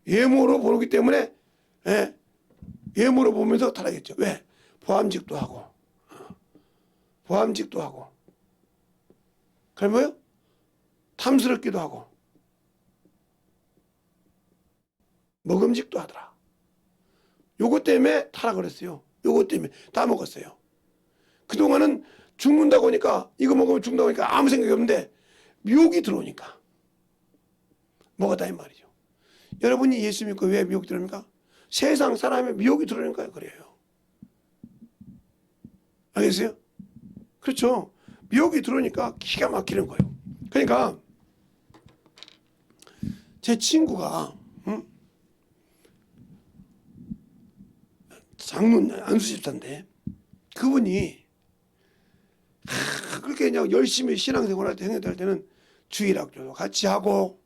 외모로 보기 때문에 외모로 보면서 타락했죠. 왜? 보암직도 하고 그럼 뭐요? 탐스럽기도 하고 먹음직도 하더라. 요것 때문에 타락을 했어요. 요것 때문에 다 먹었어요. 그동안은 죽는다고 하니까 이거 먹으면 죽는다고 하니까 아무 생각이 없는데 미혹이 들어오니까 먹었다 이 말이죠. 여러분이 예수 믿고 왜 미혹이 들어옵니까? 세상 사람의 미혹이 들어오니까 그래요. 알겠어요? 그렇죠. 미혹이 들어오니까 기가 막히는 거예요. 그러니까 제 친구가 장로님 안수 집사인데 그분이 그렇게 그냥 열심히 신앙생활할 때 행해할 때는 주일학교도 같이 하고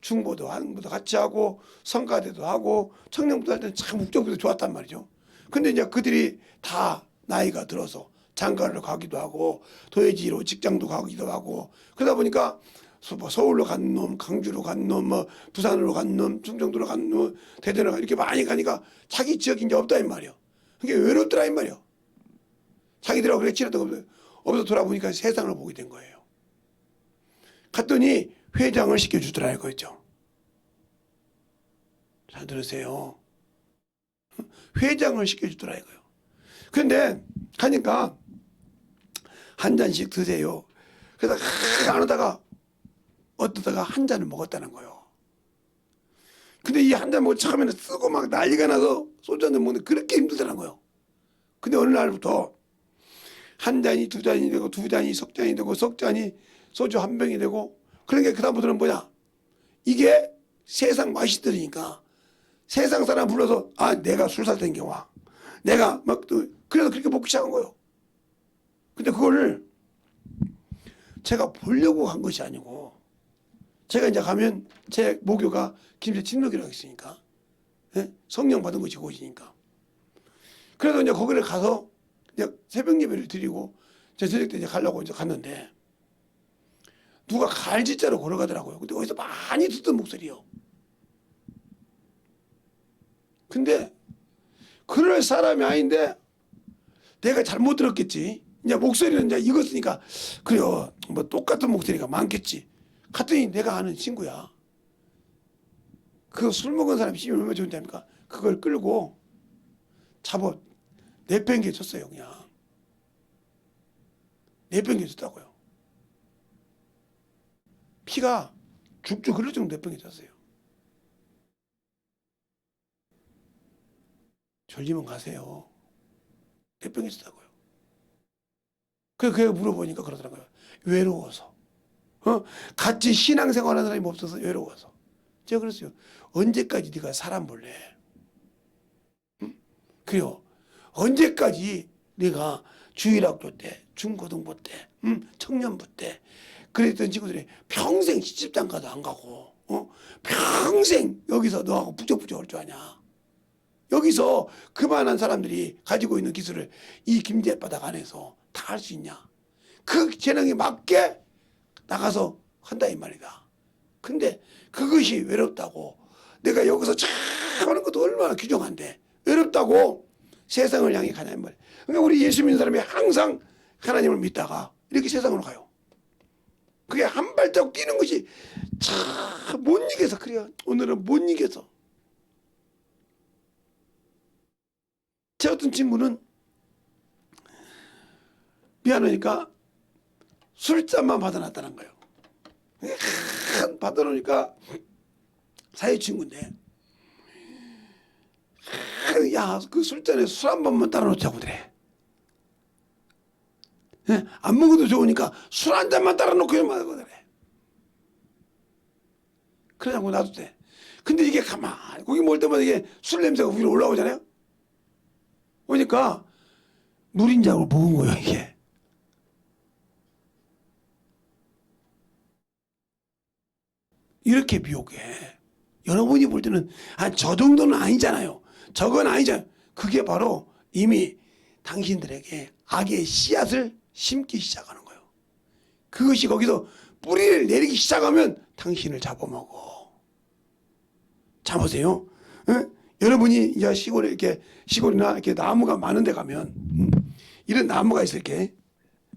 중보도 한보도 같이 하고 성가대도 하고 청년부도 할 때는 참 목적부도 좋았단 말이죠. 근데 이제 그들이 다 나이가 들어서 장가를 가기도 하고 도예지로 직장도 가기도 하고 그러다 보니까 서울로 간 놈, 강주로 간 놈, 뭐 부산으로 간 놈, 충청도로 간 놈, 대전으로 가 이렇게 많이 가니까 자기 지역이 이제 없다 이 말이요. 그게 외롭더라 이 말이요. 자기들하고 그래 친하다고 없어 돌아보니까 세상을 보게 된 거예요. 갔더니 회장을 시켜주더라 이거죠. 잘 들으세요. 회장을 시켜주더라 이거요. 근데 가니까 한 잔씩 드세요. 그래서 안 하다가 어떠다가 한 잔을 먹었다는 거예요. 근데 이 한 잔 먹고 처음에는 쓰고 막 난리가 나서 소주 한 잔 먹는데 그렇게 힘들다는 거예요. 근데 어느 날부터 한 잔이 두 잔이 되고 두 잔이 석 잔이 되고 석 잔이 소주 한 병이 되고 그러니까 그다음부터는 뭐냐 이게 세상 맛이 들으니까 세상 사람 불러서 아 내가 술 살 땡겨 와 내가 막 그래서 그렇게 먹기 시작한 거예요. 근데 그걸 제가 보려고 한 것이 아니고 제가 이제 가면 제 모교가 김제 진록이라고 있으니까 성령 받은 것이 그것이니까 그래서 이제 거기를 가서 이제 새벽 예배를 드리고 제 저녁 때 이제 가려고 이제 갔는데 누가 갈짓자로 걸어가더라고요. 근데 어디서 많이 듣던 목소리요. 근데 그럴 사람이 아닌데 내가 잘못 들었겠지. 이제 목소리는 이제 익었으니까 그래요. 뭐 똑같은 목소리가 많겠지. 갔더니 내가 아는 친구야. 그 술 먹은 사람 힘이 얼마나 좋은지 압니까? 그걸 끌고 잡아 내팽개쳤어요. 그냥 내팽개쳤다고요. 피가 죽죽 흐를 정도 내팽개쳤어요. 졸리면 가세요. 내팽개쳤다고요. 그래서 물어보니까 그러더라고요. 외로워서. 같이 신앙생활하는 사람이 없어서 외로워서. 제가 그랬어요. 언제까지 네가 사람 볼래? 응? 그래요. 언제까지 네가 주일학교 때, 중고등부 때, 청년부 때 그랬던 친구들이 평생 시집장 가도 안 가고 평생 여기서 너하고 부쩍부쩍 할 줄 아냐? 여기서 그만한 사람들이 가지고 있는 기술을 이 김제바닥 안에서 다 할 수 있냐? 그 재능에 맞게 나가서 한다 이 말이다. 근데 그것이 외롭다고 내가 여기서 참 하는 것도 얼마나 귀중한데 외롭다고 세상을 향해 가냐 이 말이야. 그러니까 우리 예수 믿는 사람이 항상 하나님을 믿다가 이렇게 세상으로 가요. 그게 한 발자국 뛰는 것이 참 못 이겨서 그래요. 오늘은 못 이겨서. 제 어떤 친구는 미안하니까 술잔만 받아놨다는 거예요. 받아놓으니까 사회친구인데 야 그 술잔에 술 한 번만 따라 놓자고 그래. 안 먹어도 좋으니까 술 한 잔만 따라 놓고 말고 그래. 그러자고 놔두대. 근데 이게 가만히 거기 몰 때마다 이게 술 냄새가 위로 올라오잖아요. 오니까 누린자고 먹은 거예요 이게. 이렇게 미혹해. 여러분이 볼 때는 저 정도는 아니잖아요. 저건 아니잖아요. 그게 바로 이미 당신들에게 악의 씨앗을 심기 시작하는 거예요. 그것이 거기서 뿌리를 내리기 시작하면 당신을 잡아먹어. 자 보세요. 여러분이 이제 시골에 이렇게 시골이나 이렇게 나무가 많은 데 가면 이런 나무가 있어요. 이렇게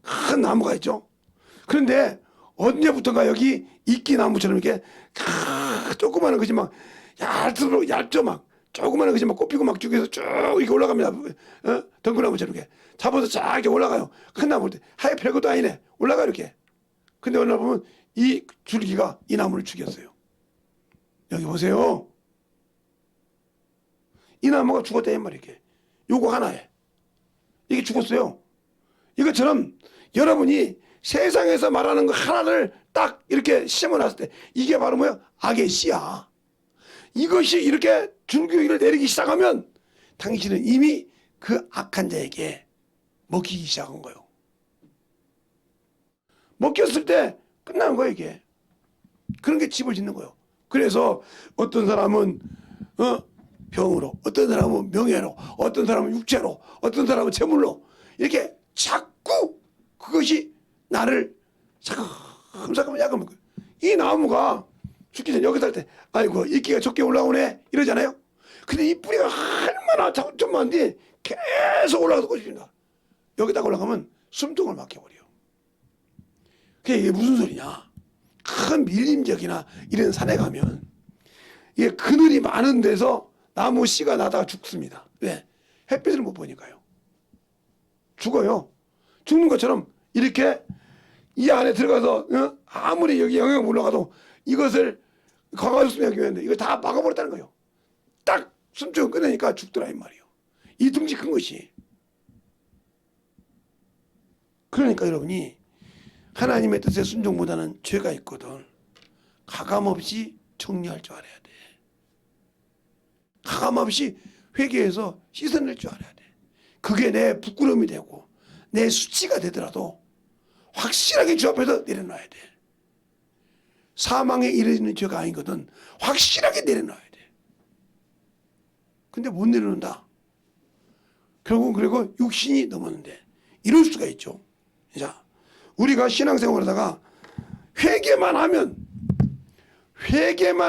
큰 나무가 있죠. 그런데 언제부턴가 여기 이끼나무처럼 이렇게 조그마한 것이 막 얇죠 막 조그마한 것이 막 꼽히고 막 쭉해서 쭉 이렇게 올라갑니다. 덩굴나무처럼 이렇게 잡아서 쫙 이렇게 올라가요. 큰 나무일 때 하얘 별것도 아니네. 올라가 이렇게. 근데 어느 날 보면 이 줄기가 이 나무를 죽였어요. 여기 보세요. 이 나무가 죽었다 이 말이야. 이게 요거 하나에 이게 죽었어요. 이것처럼 여러분이 세상에서 말하는 거 하나를 딱 이렇게 심어놨을 때 이게 바로 뭐야? 악의 씨야. 이것이 이렇게 줄기를 내리기 시작하면 당신은 이미 그 악한 자에게 먹히기 시작한 거예요. 먹혔을 때 끝나는 거예요 이게. 그런 게 집을 짓는 거예요. 그래서 어떤 사람은 병으로, 어떤 사람은 명예로, 어떤 사람은 육체로, 어떤 사람은 재물로 이렇게 자꾸 그것이 나를 잠깐만 약간 이 나무가 죽기 전에 여기 살 때 아이고 이끼가 적게 올라오네 이러잖아요. 근데 이 뿌리가 얼마나 좀만데 계속 올라가서 꽂힙니다. 여기다가 올라가면 숨통을 막혀버려요. 그게 이게 무슨 소리냐? 큰 밀림 지역이나 이런 산에 가면 이게 그늘이 많은 데서 나무 씨가 나다가 죽습니다. 왜? 햇빛을 못 보니까요. 죽어요. 죽는 것처럼 이렇게 이 안에 들어가서 아무리 여기 영향 올라가도 이것을 강화수명이 되는데 이걸 다 막아버렸다는 거예요. 딱 숨죽 끊으니까 죽더라 이 말이에요. 이 둥지 큰 것이. 그러니까 여러분이 하나님의 뜻에 순종보다는 죄가 있거든. 가감없이 정리할 줄 알아야 돼. 가감없이 회개해서 씻어낼 줄 알아야 돼. 그게 내 부끄러움이 되고 내 수치가 되더라도 확실하게 주 앞에서 내려놔야 돼. 사망에 이르는 죄가 아니거든. 확실하게 내려놔야 돼. 근데 못 내려놓는다. 결국은 그리고 육신이 넘었는데 이럴 수가 있죠. 자, 우리가 신앙생활 하다가 회개만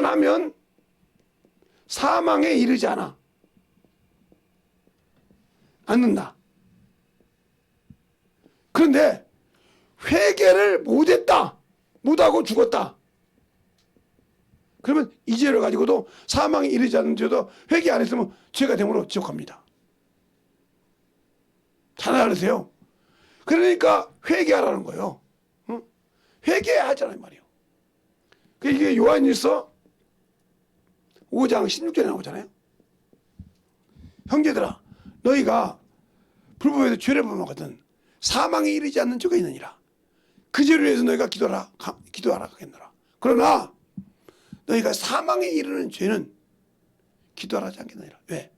하면 사망에 이르지 않는다. 그런데 회개를 못하고 죽었다. 그러면 이 죄를 가지고도 사망에 이르지 않는 죄도 회개 안 했으면 죄가 되므로 지옥 갑니다. 잘 알으세요. 그러니까 회개하라는 거예요. 응? 회개해야 하잖아요 말이에요. 이게 요한일서 5장 16절에 나오잖아요. 형제들아 너희가 불법에서 죄를 범하거든 사망에 이르지 않는 죄가 있느니라. 그 죄를 위해서 너희가 기도하라 하겠노라. 그러나 너희가 사망에 이르는 죄는 기도하지 않겠느니라. 왜?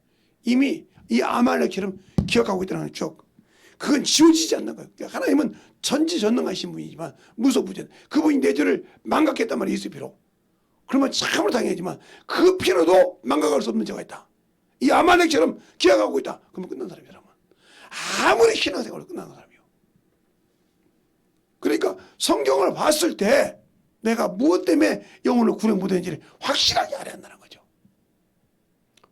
이미 이 아말렉처럼 기억하고 있다는 추억. 그건 지워지지 않는 거예요. 하나님은 전지전능하신 분이지만 무소부재. 그분이 내 죄를 망각했단 말이에요. 예수 피로. 그러면 참으로 당연하지만 그 피로도 망각할 수 없는 죄가 있다. 이 아말렉처럼 기억하고 있다. 그러면 끝난 사람이야. 아무리 신앙생활로 끝나는 사람이에요. 그러니까 성경을 봤을 때 내가 무엇 때문에 영혼을 구원 못했는지를 확실하게 알아야 한다는 거죠.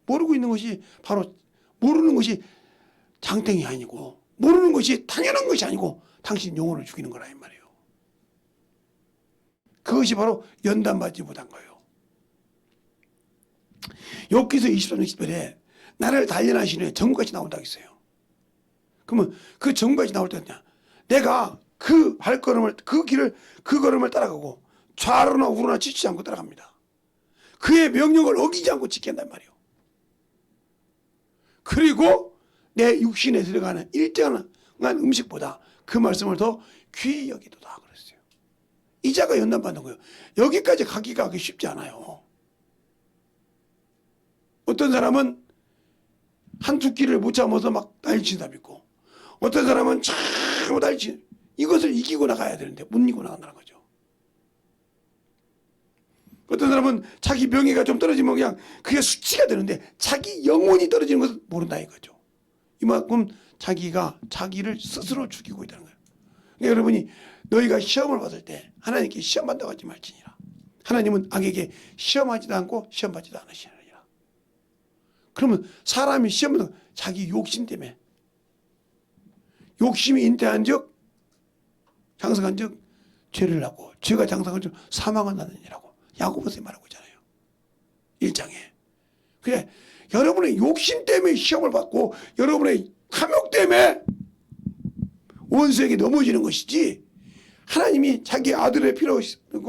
모르고 있는 것이 바로 모르는 것이 장땡이 아니고 모르는 것이 당연한 것이 아니고 당신 영혼을 죽이는 거라 이 말이에요. 그것이 바로 연단받지 못한 거예요. 욥기서 23장 10절에 나를 단련하시는 정국같이 나온다고 했어요. 그러면 그 정국같이 나올 때냐? 내가 그 발걸음을 그 걸음을 따라가고 좌로나 우로나 지치지 않고 따라갑니다. 그의 명령을 어기지 않고 지킨단 말이에요. 그리고 내 육신에 들어가는 일정한 음식보다 그 말씀을 더 귀히 여기도다 그랬어요. 이 자가 연단받는 거예요. 여기까지 가기가 쉽지 않아요. 어떤 사람은 한두 끼를 못 참아서 막 난리친 사람 있고 어떤 사람은 참 난리친 이것을 이기고 나가야 되는데 못 이기고 나간다는 거죠. 어떤 사람은 자기 명예가 좀 떨어지면 그냥 그게 수치가 되는데 자기 영혼이 떨어지는 것을 모른다 이거죠. 이만큼 자기가 자기를 스스로 죽이고 있다는 거예요. 그러니까 여러분이 너희가 시험을 받을 때 하나님께 시험 받다고 하지 말지니라. 하나님은 악에게 시험하지도 않고 시험받지도 않으시느니라. 그러면 사람이 시험은 자기 욕심 때문에 욕심이 잉태한 적 장성한 적 죄를 하고 죄가 장성한 적 사망을 낳느니라고 야고보서 말하고 있잖아요. 1장에. 그래 여러분의 욕심 때문에 시험을 받고 여러분의 탐욕 때문에 원수에게 넘어지는 것이지 하나님이 자기 아들의 피로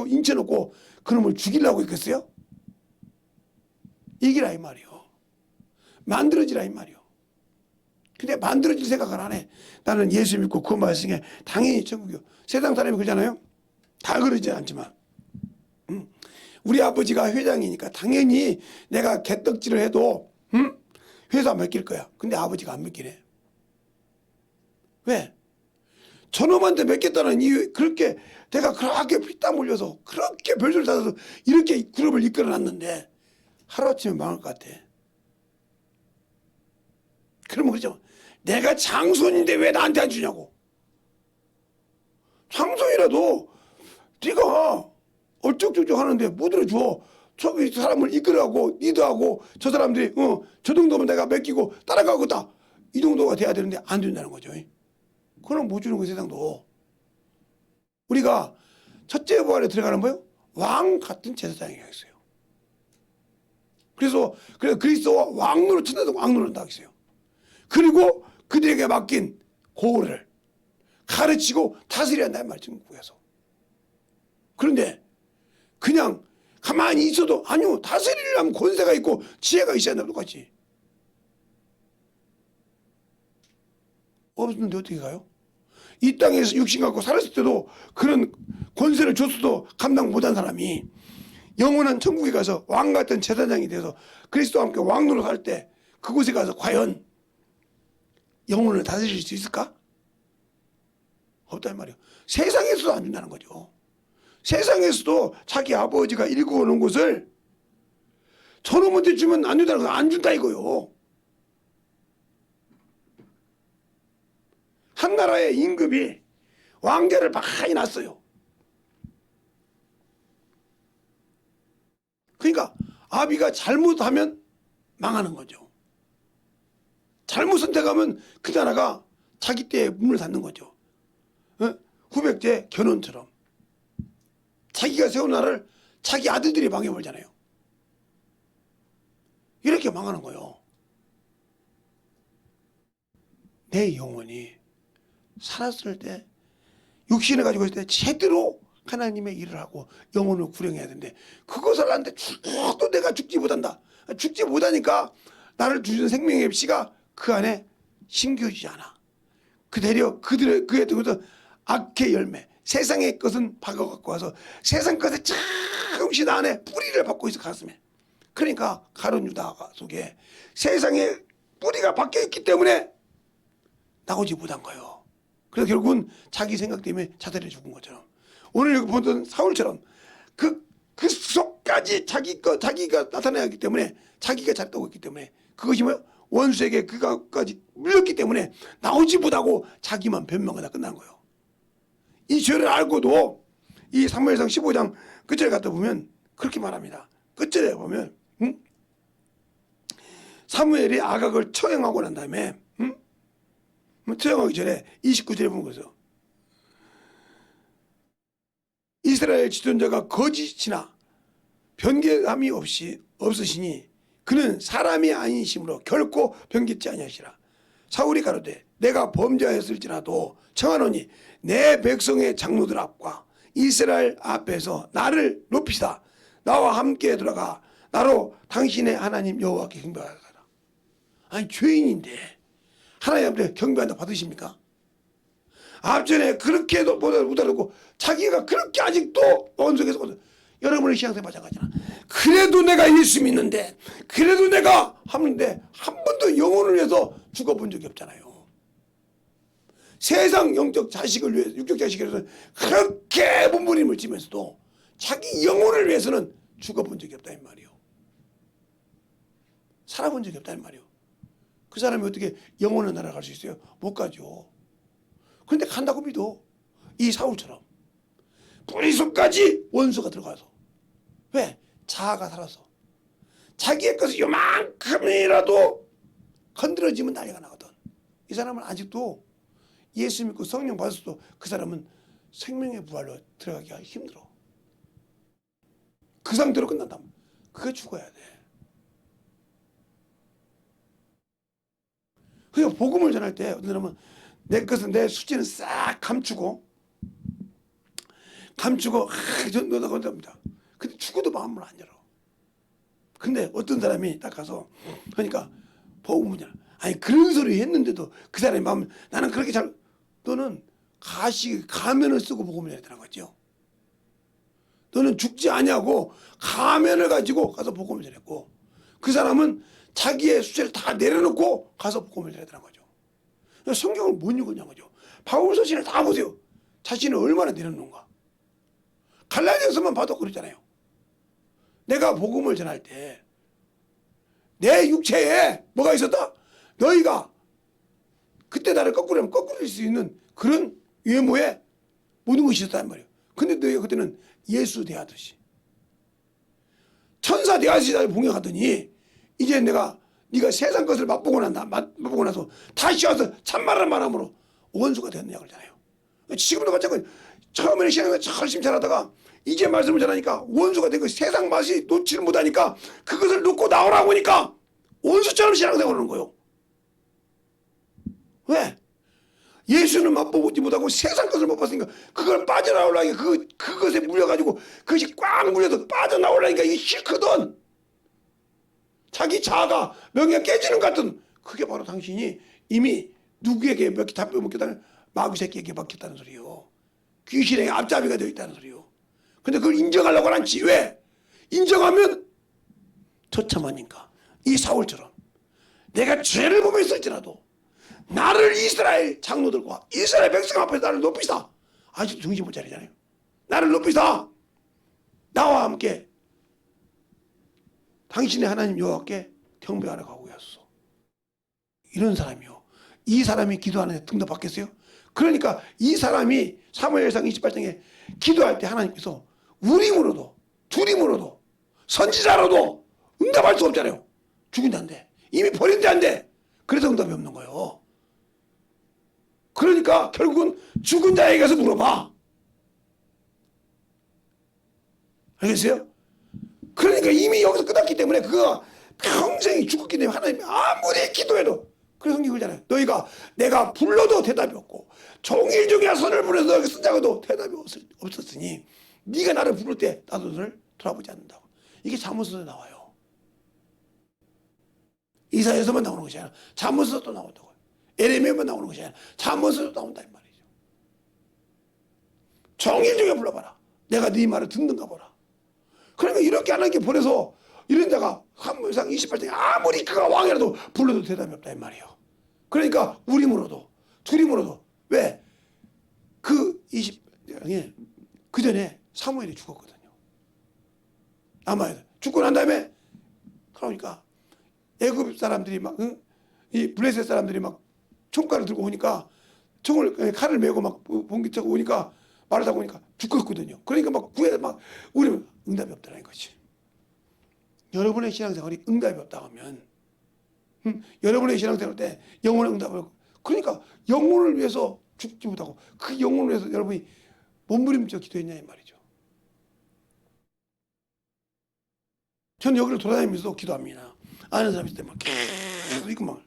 인쳐놓고 그놈을 죽이려고 했겠어요? 이기라 이 말이요. 만들어지라 이 말이요. 근데 만들어질 생각을 안 해. 나는 예수 믿고 그 말씀에 당연히 천국이요. 세상 사람이 그러잖아요. 다 그러지 않지만 우리 아버지가 회장이니까 당연히 내가 개떡질을 해도 회사 맡길 거야. 근데 아버지가 안 맡기네. 왜? 저놈한테 맡겼다는 이유 그렇게 내가 그렇게 피땀 흘려서 그렇게 별소리 찾아서 이렇게 그룹을 이끌어놨는데 하루아침에 망할 것 같아. 그러면 그러죠. 내가 장손인데 왜 나한테 안 주냐고. 장손이라도 네가 얼쩍저쩍 하는데 못 들어줘. 저기 사람을 이끌어가고 리드하고 저 사람들이 저 정도면 내가 맡기고 따라가겠다. 이 정도가 돼야 되는데 안 된다는 거죠. 그럼 못 주는 거 세상도. 우리가 첫째 부활에 들어가는 거예요. 왕 같은 제사장이라 했어요. 그래서 그리스도와 왕노릇 천대도 왕노릇 한다고 했어요. 그리고 그들에게 맡긴 고을을 가르치고 다스려야 한다는 말이죠. 중국에서. 그런데 그냥 가만히 있어도 아니요. 다스리려면 권세가 있고 지혜가 있어야 한다고 똑같이. 없는데 어떻게 가요? 이 땅에서 육신 갖고 살았을 때도 그런 권세를 줬어도 감당 못한 사람이 영원한 천국에 가서 왕 같은 제사장이 돼서 그리스도와 함께 왕노릇 할 때 그곳에 가서 과연 영혼을 다스릴 수 있을까? 없단 말이에요. 세상에서도 안 준다는 거죠. 세상에서도 자기 아버지가 일구어놓은 것을 저놈한테 주면 안 준다는 거 안 준다 이거요. 한 나라의 임금이 왕자를 많이 낳았어요. 그러니까 아비가 잘못하면 망하는 거죠. 잘못 선택하면 그 나라가 자기 때에 문을 닫는 거죠. 후백제 견훤처럼 자기가 세운 나라를 자기 아들들이 망해버리잖아요. 이렇게 망하는 거예요. 내 영혼이 살았을 때, 육신을 가지고 있을 때 제대로 하나님의 일을 하고 영혼을 구령해야 되는데, 그것을 하는데 죽어도 내가 죽지 못한다. 죽지 못하니까 나를 주시는 생명의 씨가 그 안에 심겨지지 않아. 그대로 그에 두고서 악의 열매, 세상의 것은 박아갖고 와서 세상 것에 조금씩 안에 뿌리를 받고 있어, 가슴에. 그러니까 가룟 유다 속에 세상의 뿌리가 박혀 있기 때문에 나오지 못한 거예요. 그래서 결국은 자기 생각 때문에 자살해 죽은 것처럼, 오늘 여기 보던 사울처럼 그 속까지 자기가 나타나야 하기 때문에, 자기가 잘했다고 했기 때문에, 그것이 뭐 원수에게 그것까지 물렸기 때문에 나오지 못하고 자기만 변명하다 끝난 거예요. 이 죄를 알고도 이 사무엘상 15장 끝절에 갔다 보면 그렇게 말합니다. 끝절에 보면 사무엘이 아각을 처형하고 난 다음에 처형하기 전에 29절에 보면 그래서 이스라엘 지존자가 거짓이나 변개함이 없으시니 그는 사람이 아니심으로 결코 변개치 아니하시라. 사울이 가로되 내가 범죄하였을지라도 청하노니 내 백성의 장로들 앞과 이스라엘 앞에서 나를 높이사 나와 함께 들어가 나로 당신의 하나님 여호와께 경배하라. 아니, 죄인인데 하나님한테 경배한다 받으십니까? 앞전에 그렇게도 못하고 자기가 그렇게 아직도 원수에서 여러분의 신앙생활 마찬가지잖아. 그래도 내가 예수 믿는데, 그래도 내가 하는데 한 번도 영혼을 위해서 죽어본 적이 없잖아요. 세상 영적 자식을 위해서, 육적 자식을 위해서 그렇게 몸부림을 치면서도 자기 영혼을 위해서는 죽어본 적이 없다 이 말이에요. 살아본 적이 없다 이 말이에요. 그 사람이 어떻게 영혼을 날아갈 수 있어요? 못 가죠. 그런데 간다고 믿어. 이 사울처럼 뿌리속까지 원수가 들어가서. 왜? 자아가 살아서 자기의 것을 요만큼이라도 건드려지면 난리가 나거든. 이 사람은 아직도 예수 믿고 성령 받았어도 그 사람은 생명의 부활로 들어가기가 힘들어. 그 상태로 끝난다면 그게 죽어야 돼. 그러니까 복음을 전할 때 어떤 사람은 내 것은, 내 수치는 싹 감추고 너다 건답니다. 근데 죽어도 마음을 안 열어. 근데 어떤 사람이 딱 가서 그러니까 복음을 전하, 아니 그런 소리 했는데도 그 사람의 마음은 나는 그렇게 잘, 너는 가면을 쓰고 복음을 해야 되는 거죠. 너는 죽지 아니하고 가면을 가지고 가서 복음을 전했고, 그 사람은 자기의 수치를 다 내려놓고 가서 복음을 전해야 되는 거죠. 성경을 못 읽었냐는 거죠. 바울 서신을 다 보세요. 자신을 얼마나 내려놓는가. 갈라디아서만 봐도 그러잖아요. 내가 복음을 전할 때 내 육체에 뭐가 있었다? 너희가 그때 나를 거꾸로 하면 거꾸로일 수 있는 그런 외모에 모든 것이 있었단 말이에요. 근데 너희가 그때는 예수 대하듯이 천사 대하듯이 나를 봉양하더니 이제 네가 세상 것을 맛보고 나서 다시 와서 참말한 말함으로 원수가 됐느냐 그러잖아요. 지금도 마찬가지. 처음에는 신앙을 열심히 잘하다가 이제 말씀을 전하니까 원수가 된 거, 세상 맛이 놓지를 못하니까 그것을 놓고 나오라고 하니까 원수처럼 신앙생활을 하는 거예요. 왜? 예수는 맛보지 못하고 세상 것을 못 봤으니까 그걸 빠져나오려니까 그것에 물려가지고 그것이 꽉 물려서 빠져나오려니까 이게 싫거든. 자기 자아가 명예가 깨지는 것 같은, 그게 바로 당신이 이미 누구에게 다 빼먹겠다는, 마귀새끼에게 먹혔다는 소리요. 귀신에게 앞잡이가 되어 있다는 소리요. 근데 그걸 인정하려고 하지. 왜? 인정하면 처참하니까. 이 사울처럼 내가 죄를 범했을지라도 나를 이스라엘 장로들과 이스라엘 백성 앞에서 나를 높이사, 아직도 정신 못 차리잖아요. 나를 높이사 나와 함께 당신의 하나님 여호와께 경배하라고 하고 있었어. 이런 사람이요. 이 사람이 기도하는데 응답받겠어요? 그러니까 이 사람이 사무엘상 28장에 기도할 때 하나님께서 우림으로도 두림으로도 선지자라도 응답할 수 없잖아요. 죽은 자인데. 이미 버린 자인데. 그래서 응답이 없는 거예요. 그러니까 결국은 죽은 자에게 가서 물어봐. 알겠어요? 그러니까 이미 여기서 끝났기 때문에 그가 평생이 죽었기 때문에 하나님이 아무리 기도해도 그래서 성경이 그러잖아요. 너희가 내가 불러도 대답이 없고 종일 중에 선을 보내서 너에게 쓴다고도 대답이 없었으니 네가 나를 부를 때 나도 너를 돌아보지 않는다고. 이게 잠언서에 나와요. 이사야서만 나오는 것이 아니라 잠언서도 나온다고요. 에레미야만 나오는 것이 아니라 잠언서도 나온다 이 말이죠. 종일 중에 불러봐라. 내가 네 말을 듣는가 보라. 그러니까 이렇게 하나님께 보내서 이런 자가 한문상 28장에 아무리 그가 왕이라도 불러도 대답이 없다 이 말이에요. 그러니까 우리므로도 둘이므로도 왜? 그 20장에 그 전에 사무엘이 죽었거든요. 아마도 죽고 난 다음에 그러니까 애굽 사람들이 막 이 블레셋 사람들이 막 총칼을 들고 오니까 총을 칼을 메고 막 봉기차고 오니까 말을 타고 오니까 죽었거든요. 그러니까 막 구해 막 우리 응답이 없다는 것이. 여러분의 신앙생활이 응답이 없다 하면 여러분의 신앙생활 때 영혼의 응답을 그러니까 영혼을 위해서 죽지 못하고 그 영혼을 위해서 여러분이 몸부림쳐 기도했냐 이 말이죠. 저는 여기를 돌아다니면서 기도합니다. 아는 사람 있을 때 막 계속 이거 막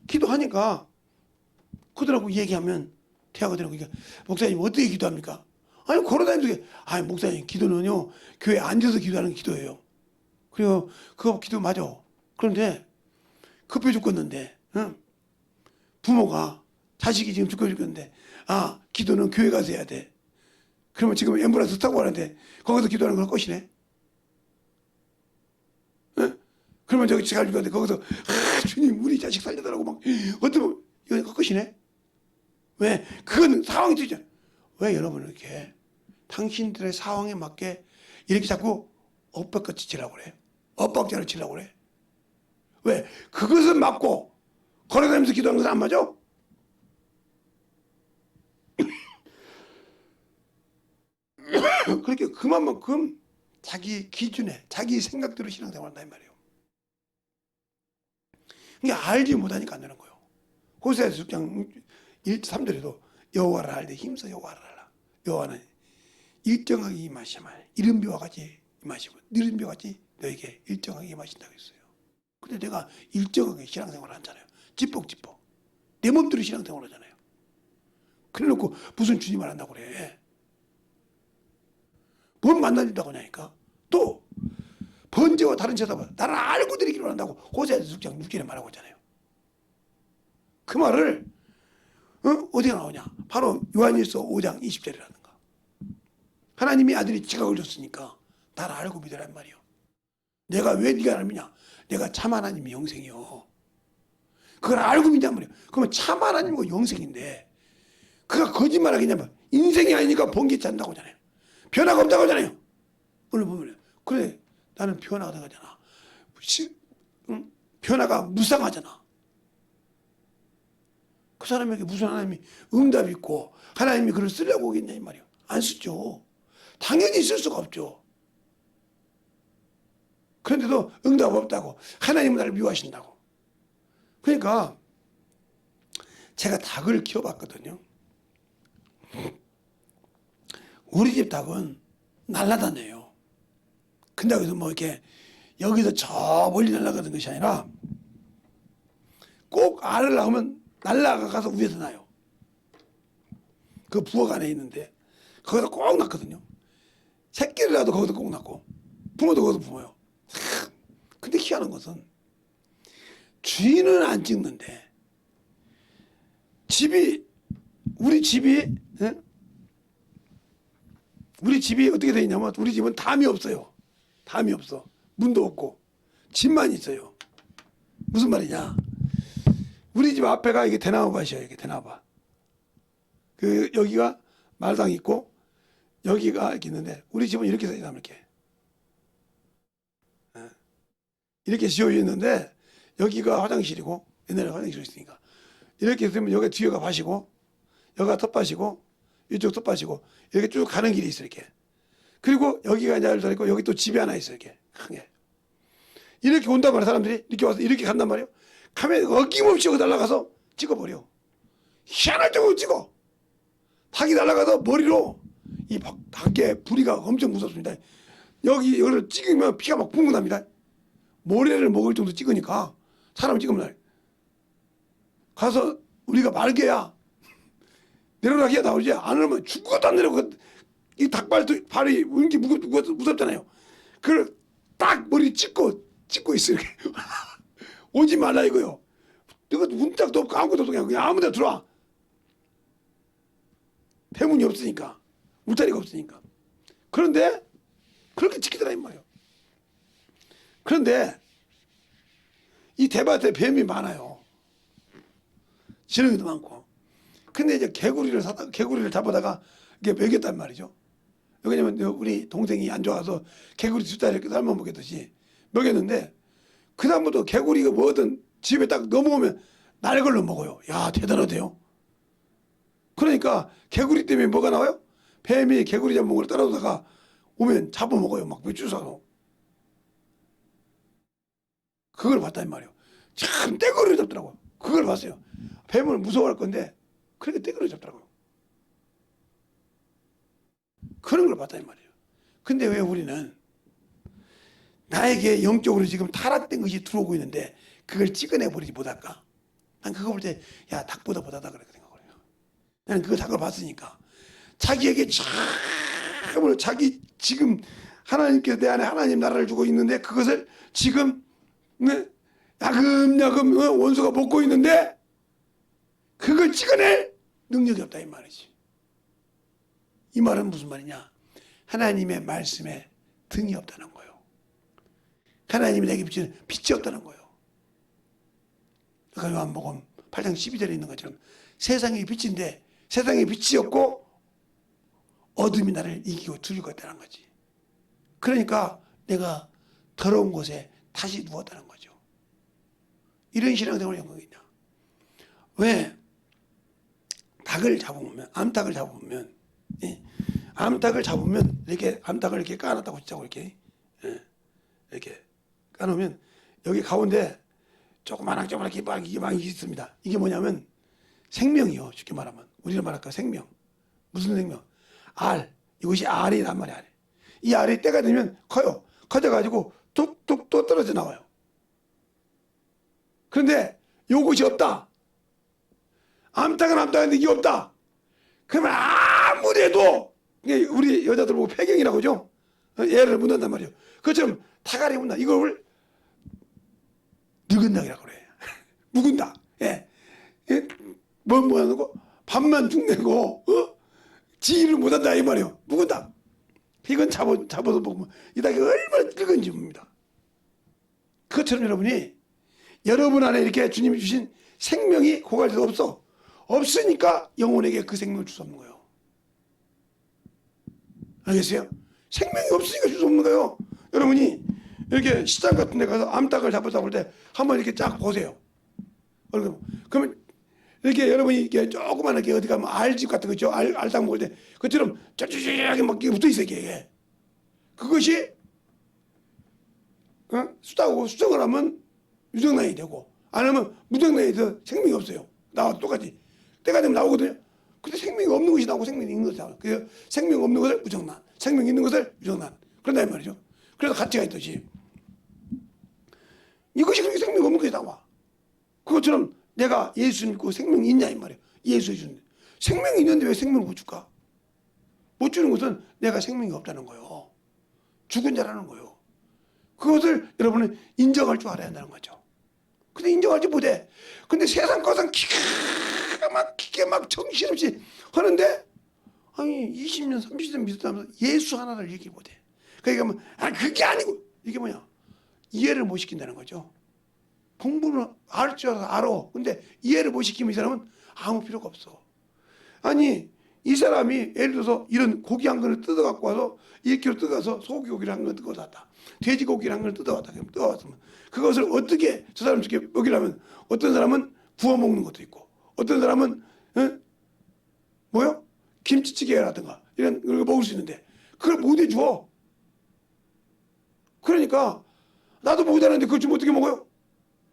기도하니까 그들하고 얘기하면 대화가 되는 거니까 목사님 어떻게 기도합니까? 아니 걸어다니면서 아니 목사님 기도는요 교회 앉아서 기도하는 기도예요. 그리고 그거 기도 맞아. 그런데 급해 죽겠는데 부모가 자식이 지금 죽겠는데 아 기도는 교회 가서 해야 돼. 그러면 지금 앰뷸런스 타고 가는데 거기서 기도하는 걸 것이네. 그러면 저기 잘 죽었는데 거기서 주님 우리 자식 살려달라고 막 어쩌면 이거 헛것이네. 왜? 그건 상황이 되잖아. 왜 여러분 이렇게 당신들의 상황에 맞게 이렇게 자꾸 엇박같이 치려고 그래? 엇박자를 치려고 그래? 왜? 그것은 맞고 걸어다니면서 기도하는 것은 안 맞아? 그렇게 그만큼 자기 기준에 자기 생각대로 신앙생활 한다 이 말이에요. 이게 알지 못하니까 안 되는 거예요. 호세아서 6장 1-3절에도 여호와를 알 때 힘써 여호와를 알라. 여호와는 일정하게 임하시말 이른비와 같이 임하시고 느린비와 같이 너에게 일정하게 임하신다고 했어요. 근데 내가 일정하게 신앙생활을 하잖아요. 찌뻑찌뻑 내 몸대로 신앙생활을 하잖아요. 그래놓고 무슨 주님을 한다고 그래. 뭘 만나준다고 하냐니까. 또 번제와 다른 제사보다 나를 알고 드리기로 한다고 호세아서 6장 6절에 말하고 있잖아요. 그 말을 어디가 나오냐. 바로 요한일서 5장 20절이라든가. 하나님이 아들이 지각을 줬으니까 나를 알고 믿으란 말이요. 내가 왜 네가 알느냐. 내가 참 하나님이 영생이요. 그걸 알고 믿단 말이에요. 그러면 참 하나님과 영생인데 그가 거짓말하겠냐면 인생이 아니니까 번개치 한다고 하잖아요. 변화가 없다고 하잖아요. 오늘 보면 그래 나는 변화가 나가잖아. 변화가 무상하잖아. 그 사람에게 무슨 하나님이 응답이 있고 하나님이 그를 쓰려고 오겠냐 이 말이에요. 안 쓰죠. 당연히 쓸 수가 없죠. 그런데도 응답 없다고 하나님은 나를 미워하신다고. 그러니까 제가 닭을 키워봤거든요. 우리 집 닭은 날아다녀요. 근데 여기서 뭐 이렇게 여기서 저 멀리 날아가는 것이 아니라 꼭 알을 낳으면 날아가서 위에서 나요. 그 부엌 안에 있는데 거기서 꼭 낳거든요. 새끼를 낳아도 거기서 꼭 낳고 부모도 거기서 부모요. 근데 희한한 것은 주인은 안 찍는데 우리 집이 어떻게 되어 있냐면 우리 집은 담이 없어요. 담이 없어. 문도 없고 집만 있어요. 무슨 말이냐. 우리 집 앞에가 이게 대나무밭이에요. 이게 대나무밭. 그 여기가 말당 있고 여기가 이렇게 있는데 우리 집은 이렇게 돼 있다 이렇게. 이렇게 지어져 있는데 여기가 화장실이고 옛날에 화장실이 있으니까 이렇게 되면 여기 뒤에가 밭이고 여기가 텃밭이고 이쪽 텃밭이고 이렇게 쭉 가는 길이 있어 이렇게. 그리고 여기가 이제 서 있고 여기 또 집이 하나 있어요. 이렇게 크게. 이렇게 온단 말이야. 사람들이 이렇게 와서 이렇게 간단 말이에요. 가면 어김없이 여기 날아가서 찍어버려. 희한할 정도로 찍어. 닭이 날아가서 머리로 이 밖에 부리가 엄청 무섭습니다. 여기를 찍으면 피가 막 붕붕 납니다. 모래를 먹을 정도 찍으니까 사람 찍으면 날. 가서 우리가 말개야 내려가기야 나오지. 안 오면 죽어도 안 내려고. 이 닭발도 발이 이렇게 무섭잖아요. 그걸 딱 머리 찍고 있어 이렇게. 오지 말라 이거요. 이거 문짝도 없고 아무것도 없고 그냥 아무 데나 들어와. 대문이 없으니까. 울타리가 없으니까. 그런데 그렇게 지키더라 이 말이에요. 그런데 이 대밭에 뱀이 많아요. 지렁이도 많고. 근데 이제 개구리를 잡아다가 이게 먹였단 말이죠. 왜냐면 우리 동생이 안 좋아서 개구리 숫자를 이렇게 삶아 먹였듯이 먹였는데 그다음부터 개구리가 뭐든 집에 딱 넘어오면 날 걸로 먹어요. 야 대단하대요. 그러니까 개구리 때문에 뭐가 나와요? 뱀이 개구리 잡먹으러 따라오다가 오면 잡아먹어요. 막 몇 줄 사서. 그걸 봤단 말이에요. 참 떼거리를 잡더라고요. 그걸 봤어요. 뱀을 무서워할 건데 그렇게 떼거리를 잡더라고요. 그런 걸 봤단 말이에요. 근데 왜 우리는 나에게 영적으로 지금 타락된 것이 들어오고 있는데 그걸 찍어내버리지 못할까? 난 그거 볼 때 야 닭보다 못하다 그렇게 생각을 해요. 나는 그 닭을 봤으니까 자기에게 참으로 자기 지금 하나님께서 내 안에 하나님 나라를 주고 있는데 그것을 지금 야금야금 원수가 먹고 있는데 그걸 찍어낼 능력이 없다 이 말이지. 이 말은 무슨 말이냐? 하나님의 말씀에 등이 없다는 거예요. 하나님이 내게 비치는 빛이 없다는 거예요. 그러니까 요한복음 8장 12절에 있는 것처럼 세상의 빛인데 세상에 빛이 없고 어둠이 나를 이기고 두리고 있다는 거지. 그러니까 내가 더러운 곳에 다시 누웠다는 거죠. 이런 신앙생활의 영광이 있냐? 왜? 닭을 잡으면 암탉을 잡으면 암탉을 잡으면 이렇게 암탉을 이렇게 까놨다고 치자고 이렇게 까놓으면 여기 가운데 조그맣게 이게 막 있습니다. 이게 뭐냐면 생명이요. 쉽게 말하면 우리가 말할까 생명. 무슨 생명? 알. 이것이 알이란 말이야. 이 알이 때가 되면 커요. 커져가지고 뚝뚝 또 떨어져 나와요. 그런데 요것이 없다. 암탉은 암탉인데 이게 없다. 그러면 아무래도 우리 여자들 보고 폐경이라고 하죠. 애를 묻는단 말이에요. 그것처럼 타가리 묻나. 이걸 늙은 닭이라고 그래. 묵은 닭. 예. 뭐 하는 거? 밥만 죽내고 지휘를 못한다 이 말이에요. 묵은 닭. 이건 잡아서 보면 이 닭이 얼마나 늙은지 봅니다. 그것처럼 여러분이 여러분 안에 이렇게 주님이 주신 생명이 고갈돼도 없어. 없으니까 영혼에게 그 생명을 줄 수 없는 거예요. 알겠어요? 생명이 없으니까 줄 수 없는 거예요. 여러분이 이렇게 시장 같은 데 가서 암탉을 잡을 때 한번 이렇게 쫙 보세요. 그러면 이렇게 여러분이 이렇게 조그만하게 어디 가면 알집 같은 거 있죠? 알닭 먹을 때 그처럼 쫙쫙쫙 막 붙어 있어요. 이게. 그것이 수정을 하면 유정란이 되고 안 하면 무정란이 돼서 생명이 없어요. 나와 똑같이. 때가 되면 나오거든요. 근데 생명이 없는 것이 나오고 생명이 있는 것이 나와요. 그래서 생명 없는 것을 무정란, 생명이 있는 것을 유정란. 그런다 이 말이죠. 그래서 가치가 있듯이 이것이 그렇게 생명 없는 것이 나와. 그것처럼 내가 예수 믿고 생명이 있냐 이 말이에요. 예수 주는데 생명이 있는데 왜 생명을 못 줄까? 못 주는 것은 내가 생명이 없다는 거예요. 죽은 자라는 거예요. 그것을 여러분은 인정할 줄 알아야 한다는 거죠. 근데 인정하지 못해. 근데 세상 것은 기가 막 정신없이 하는데 아니 20년 30년 믿었다면서 예수 하나를 얘기 못해. 그러니까 뭐 그게 아니고 이게 뭐냐 이해를 못 시킨다는 거죠. 공부는 알 줄 알아. 근데 이해를 못 시키면 이 사람은 아무 필요가 없어. 아니 이 사람이 예를 들어서 이런 고기 한 그릇 뜯어갖고 와서 1kg 뜯어서 소고기를 한 그릇 뜯어왔다. 돼지고기를 한 그릇 뜯어왔다. 그럼 뜯어왔으면 그것을 어떻게 저 사람 쉽게 먹이려면 어떤 사람은 구워 먹는 것도 있고 어떤 사람은 뭐요? 김치찌개라든가 이런 걸 먹을 수 있는데 그걸 못 해줘. 그러니까 나도 못하는데 그걸 좀 어떻게 먹어요?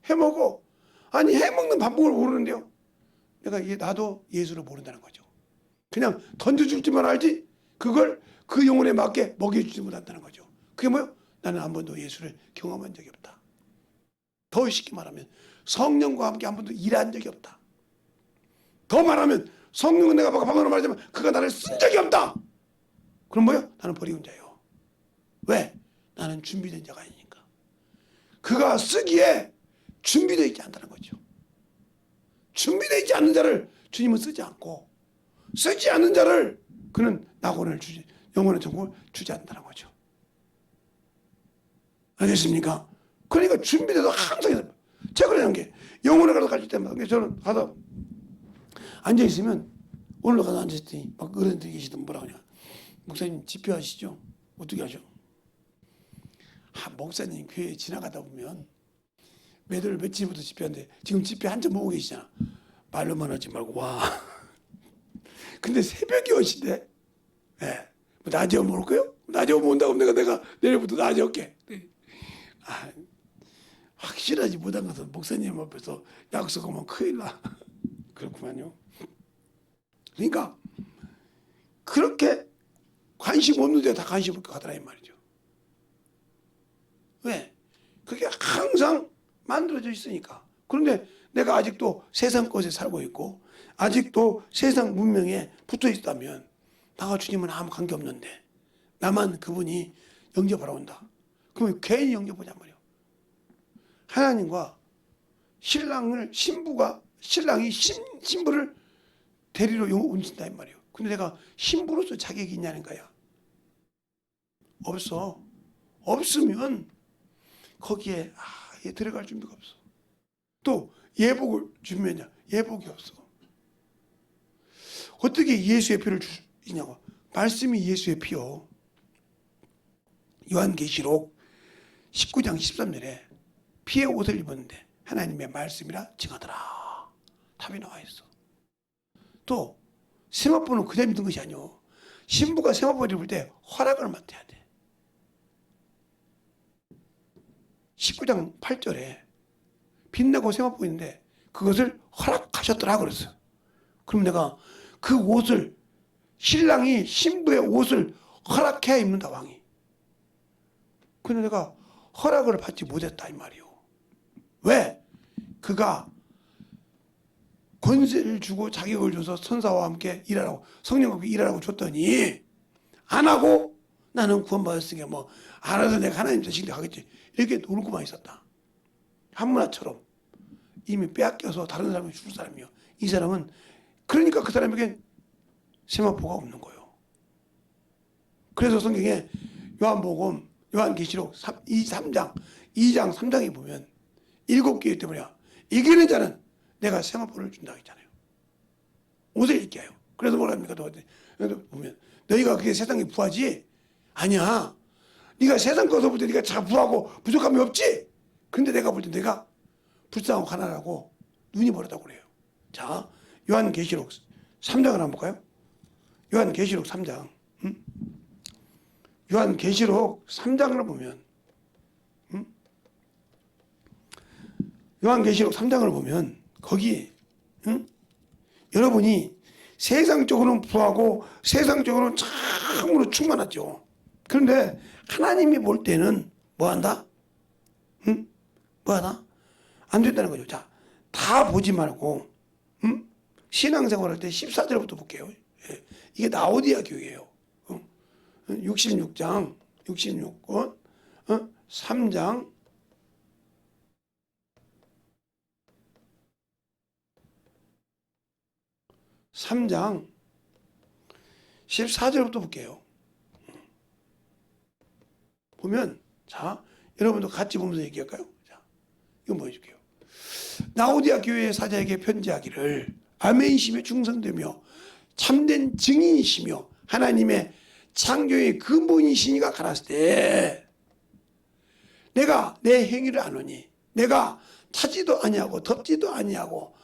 해먹어. 아니 해먹는 방법을 모르는데요. 내가 이게 나도 예수를 모른다는 거죠. 그냥 던져줄지만 알지 그걸 그 영혼에 맞게 먹여주지 못한다는 거죠. 그게 뭐예요? 나는 한 번도 예수를 경험한 적이 없다. 더 쉽게 말하면 성령과 함께 한 번도 일한 적이 없다. 더 말하면 성령은 내가 방금 말하자면 그가 나를 쓴 적이 없다. 그럼 뭐예요? 나는 버리운 자예요. 왜? 나는 준비된 자가 아니니까. 그가 쓰기에 준비되어 있지 않다는 거죠. 준비되어 있지 않는 자를 주님은 쓰지 않고 쓰지 않는 자를 그는 낙원을 주지 영원한 천국을 주지 않는다는 거죠. 알겠습니까? 그러니까 준비돼도 항상 제가 그러는 게 영혼에 가서 가질 때마다 저는 가서 앉아있으면 오늘도 가서 앉았더니 막 어른들이 계시던 뭐라 그러냐 목사님 집회하시죠? 어떻게 하죠? 목사님 교회 지나가다 보면 매달 며칠부터 집회하는데 지금 집회 한참 보고 계시잖아. 말로만 하지 말고 와. 근데 새벽에 오신대. 예. 뭐 낮에 오면 올 거요? 낮에 오면 온다고 내가 내일부터 낮에 올게. 확실하지 못한 것은 목사님 앞에서 약속하면 큰일 나. 그렇구만요. 그러니까 그렇게 관심 없는 데 다 관심 없게 가더라 이 말이죠. 왜? 그게 항상 만들어져 있으니까. 그런데 내가 아직도 세상 것에 살고 있고 아직도 세상 문명에 붙어 있다면 나와 주님은 아무 관계없는데 나만 그분이 영접하러 온다. 그러면 괜히 영접하냔 말이에요. 하나님과 신랑이 신부를 데리러 온다 이 말이에요. 근데 내가 신부로서 자격이 있냐는 거야. 없어. 없으면 거기에 들어갈 준비가 없어. 또 예복을 주면요. 예복이 없어. 어떻게 예수의 피를 주냐고. 말씀이 예수의 피요. 요한계시록 19장 13절에 피의 옷을 입었는데 하나님의 말씀이라 칭하더라. 답이 나와 있어. 또 세마포는 그냥 믿은 것이 아니오. 신부가 세마포를 입을 때 허락을 맡아야 돼. 19장 8절에 빛나고 세마포 있는데 그것을 허락하셨더라 그랬어. 그럼 내가 그 옷을 신랑이 신부의 옷을 허락해야 입는다 왕이. 근데 내가 허락을 받지 못했다 이 말이오. 왜? 그가 권세를 주고 자격을 줘서 선사와 함께 일하라고 성령과 함께 일하라고 줬더니 안 하고 나는 구원받았으니까 뭐 알아서 내가 하나님 자식인데 하겠지 이렇게 놀고만 있었다. 한문화처럼 이미 빼앗겨서 다른 사람이 줄 사람이요. 이 사람은 그러니까 그 사람에겐 세마포가 없는 거예요. 그래서 성경에 요한복음 요한계시록 3장 3장에 보면 7개이기 때문에 이기는 자는 내가 세마포를 준다고 했잖아요. 옷을 입게 해요. 그래서 뭐라 합니까? 또 보면 너희가 그게 세상에 부하지? 아니야. 네가 세상 것을 볼 때 네가 잘 부하고 부족함이 없지? 근데 내가 볼 때 내가 불쌍하고 가난하고 눈이 멀었다고 그래요. 자, 요한계시록 3장을 한번 볼까요? 요한계시록 3장. 요한계시록 3장을 보면 요한계시록 3장을 보면 거기 여러분이 세상적으로는 부하고 세상적으로는 참으로 충만하죠. 그런데 하나님이 볼 때는 뭐한다? 뭐하다? 안 된다는 거죠. 자, 다 보지 말고 신앙생활 할 때 14절부터 볼게요. 예. 이게 라오디아 교회예요. 66장 66권 3장 3장 14절부터 볼게요. 보면 자 여러분도 같이 보면서 얘기할까요? 자, 이거 보여줄게요. 라오디아 교회의 사자에게 편지하기를 아멘이시며 충성되며 참된 증인이시며 하나님의 창조의 근본이시니가 가라사대 때 내가 내 행위를 아노니 내가 타지도 아니하고 덮지도 아니하고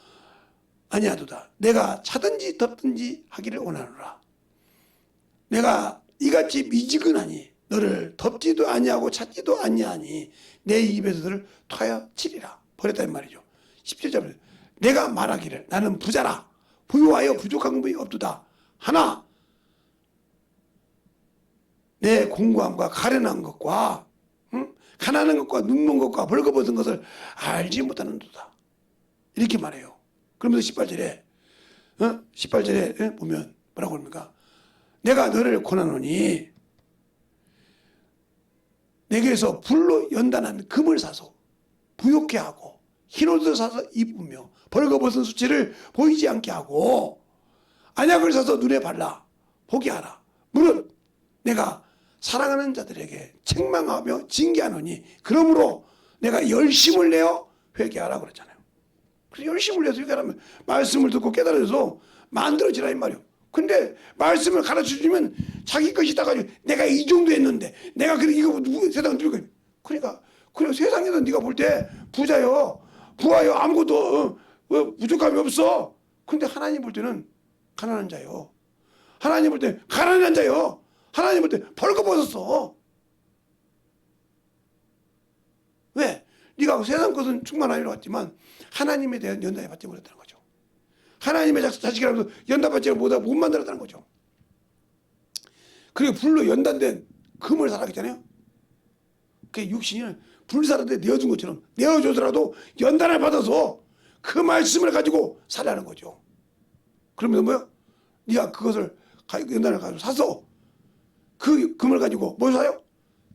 아니하도다. 내가 차든지 덮든지 하기를 원하노라. 내가 이같이 미지근하니 너를 덮지도 아니하고 찾지도 아니하니 내 입에서 너를 토하여 치리라. 버렸다는 말이죠. 17절 내가 말하기를 나는 부자라 부유하여 부족한 것이 없도다. 하나 내 공고함과 가련한 것과 가난한 것과 눈먼 것과 벌거벗은 것을 알지 못하는도다. 이렇게 말해요. 그러면서 18절에 보면 뭐라고 합니까? 내가 너를 권하노니 내게서 불로 연단한 금을 사서 부욕케 하고 흰옷을 사서 입으며 벌거벗은 수치를 보이지 않게 하고 안약을 사서 눈에 발라 보게 하라. 무릇 내가 사랑하는 자들에게 책망하며 징계하노니 그러므로 내가 열심을 내어 회개하라 그랬잖아요. 그래서 열심을 내서 회개하면 말씀을 듣고 깨달아서 만들어지라 이 말이에요. 근데 말씀을 가르쳐주면 자기 것이 다 가지고 내가 이 정도 했는데 내가 그래 이거 세상 누가 그러니까 그래 세상에서 네가 볼 때 부자요 부하요 아무것도 부족함이 없어. 근데 하나님 볼 때는 가난한 자요. 하나님 볼 때 가난한 자요. 하나님 볼 때 벌거벗었어. 왜? 네가 세상 것은 충만하리라 했지만 하나님에 대한 연단을 받지 못했다는 거죠. 하나님의 자식이라면서 연단받지 못 만들었다는 거죠. 그리고 불로 연단된 금을 살았잖아요. 그 육신을 불사르되 내어준 것처럼 내어줘서라도 연단을 받아서 그 말씀을 가지고 살라는 거죠. 그러면 뭐야? 네가 그것을 연단을 가지고 사서 그 금을 가지고 뭘 사요?